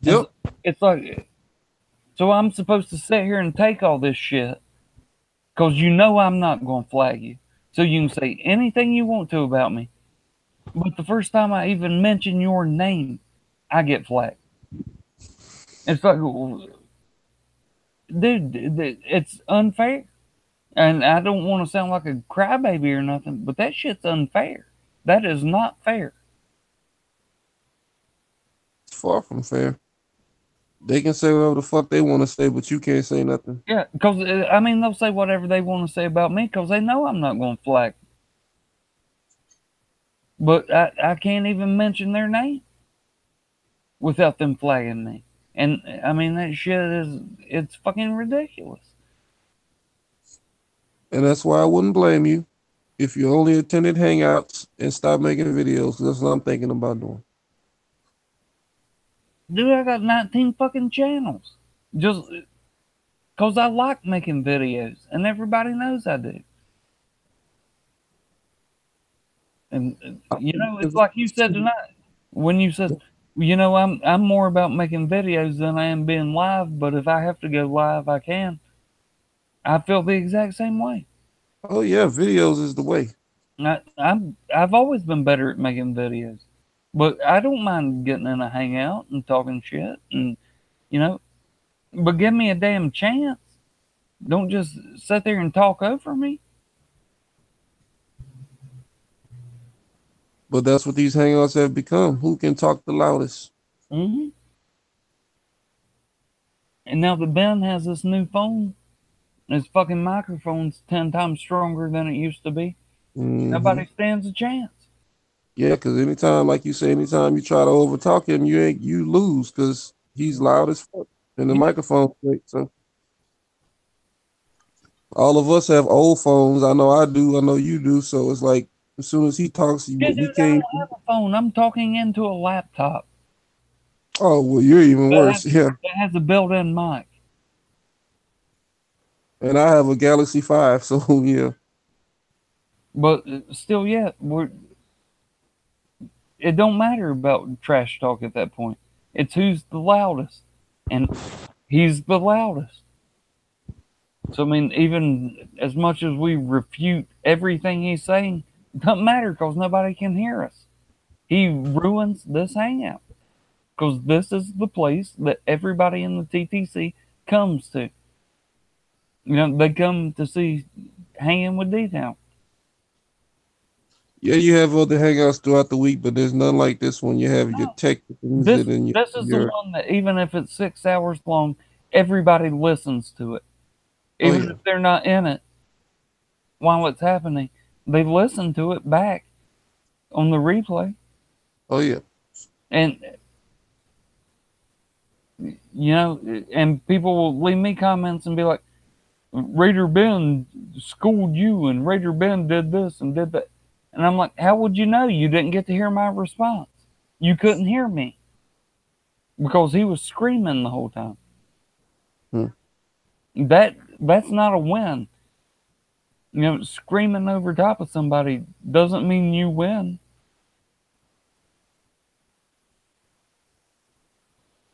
S4: Yep.
S2: It's like, so I'm supposed to sit here and take all this shit because I'm not going to flag you. So you can say anything you want to about me. But the first time I even mention your name, I get flagged. It's like, dude, it's unfair. And I don't want to sound like a crybaby or nothing, but that shit's unfair. That is not fair.
S4: It's far from fair. They can say whatever the fuck they want to say, but you can't say nothing.
S2: Yeah, because, they'll say whatever they want to say about me because they know I'm not going to flag. But I can't even mention their name without them flagging me. And, that shit it's fucking ridiculous.
S4: And that's why I wouldn't blame you if you only attended Hangouts and stopped making videos. That's what I'm thinking about doing.
S2: Dude, I got 19 fucking channels. Just because I like making videos. And everybody knows I do. And, it's like you said tonight. When you said, I'm more about making videos than I am being live. But if I have to go live, I can. I feel the exact same way.
S4: Oh, yeah, videos is the way.
S2: I've always been better at making videos. But I don't mind getting in a hangout and talking shit. And, but give me a damn chance. Don't just sit there and talk over me.
S4: But that's what these Hangouts have become. Who can talk the loudest?
S2: Mm-hmm. And now that Ben has this new phone, his fucking microphone's 10 times stronger than it used to be.
S4: Mm-hmm.
S2: Nobody stands a chance.
S4: Yeah, because anytime, like you say, anytime you try to overtalk him, you lose because he's loud as fuck and the microphone's great. So all of us have old phones. I know I do. I know you do. So it's like as soon as he talks,
S2: Dude,
S4: we
S2: I
S4: can't.
S2: don't have a phone. I'm talking into a laptop.
S4: Oh well, you're even worse. Yeah.
S2: That has a built-in mic.
S4: And I have a Galaxy 5, so yeah.
S2: But still, yeah, it don't matter about trash talk at that point. It's who's the loudest. And he's the loudest. So, even as much as we refute everything he's saying, it doesn't matter because nobody can hear us. He ruins this hangout because this is the place that everybody in the TTC comes to. They come to see Hanging with Dtown.
S4: Yeah, you have other hangouts throughout the week, but there's none like this one. You have your tech things
S2: This
S4: and
S2: is the one that even if it's 6 hours long, everybody listens to it. Even if they're not in it while it's happening, they listen to it back on the replay.
S4: Oh yeah.
S2: And and people will leave me comments and be like, Raider Ben schooled you and Raider Ben did this and did that. And I'm like, how would you know? You didn't get to hear my response. You couldn't hear me because he was screaming the whole time. That's not a win. Screaming over top of somebody doesn't mean you win.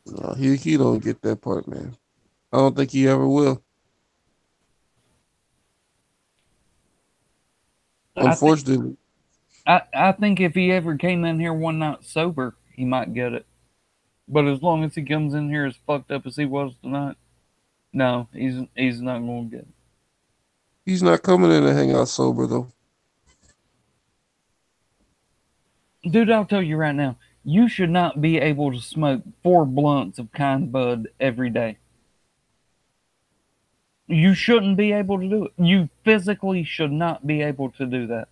S4: No, he don't get that part, man. I don't think he ever will. Unfortunately.
S2: I think if he ever came in here one night sober, he might get it. But as long as he comes in here as fucked up as he was tonight, no, he's not going to get it.
S4: He's not coming in to hang out sober, though.
S2: Dude, I'll tell you right now, you should not be able to smoke 4 blunts of kind bud every day. You shouldn't be able to do it. You physically should not be able to do that.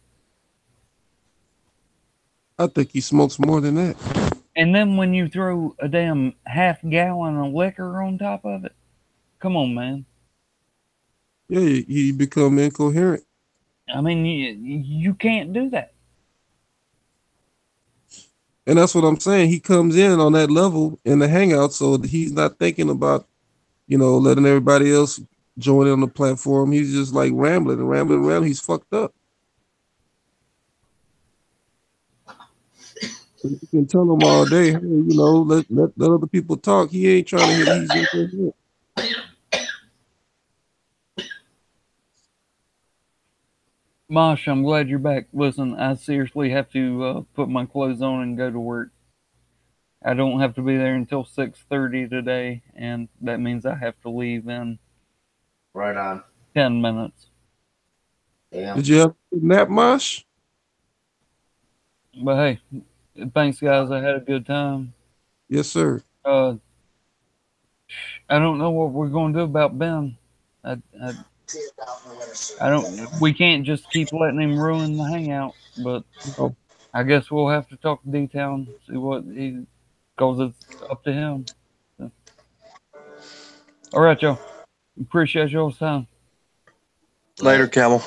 S4: I think he smokes more than that.
S2: And then when you throw a damn half-gallon of liquor on top of it, come on, man.
S4: Yeah, he become incoherent.
S2: I mean, you can't do that.
S4: And that's what I'm saying. He comes in on that level in the hangout, so he's not thinking about, letting everybody else join in on the platform. He's just like rambling and rambling around. He's fucked up. You can tell him all day, hey, let other people talk. He ain't trying to hit. He's incoherent.
S2: Mosh, I'm glad you're back. Listen, I seriously have to put my clothes on and go to work. I don't have to be there until 6:30 today, and that means I have to leave in
S1: Right on.
S2: 10 minutes.
S1: Damn.
S4: Did you have a nap, Mosh?
S2: But hey, thanks, guys. I had a good time.
S4: Yes, sir.
S2: I don't know what we're going to do about Ben. I don't. We can't just keep letting him ruin the hangout. But
S4: Oh,
S2: I guess we'll have to talk to Dtown, see what he, because it's up to him. So. All right, y'all. Appreciate y'all's time.
S3: Later, Camel.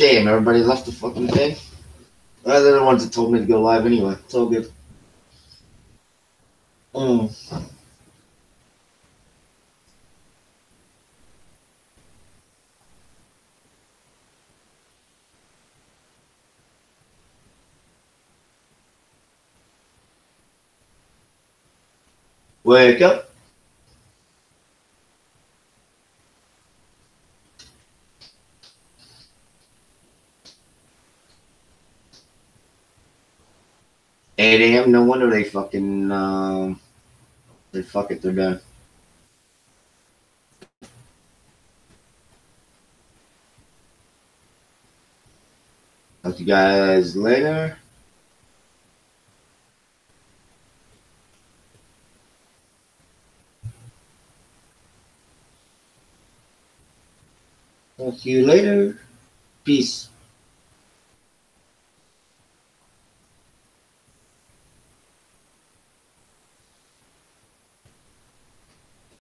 S1: Damn, everybody left the fucking thing. They're the ones that told me to go live anyway. It's all good. Wake up. Eight a.m. No wonder they fucking fuck it. They're done. Talk to you guys later. Talk to you later. Peace.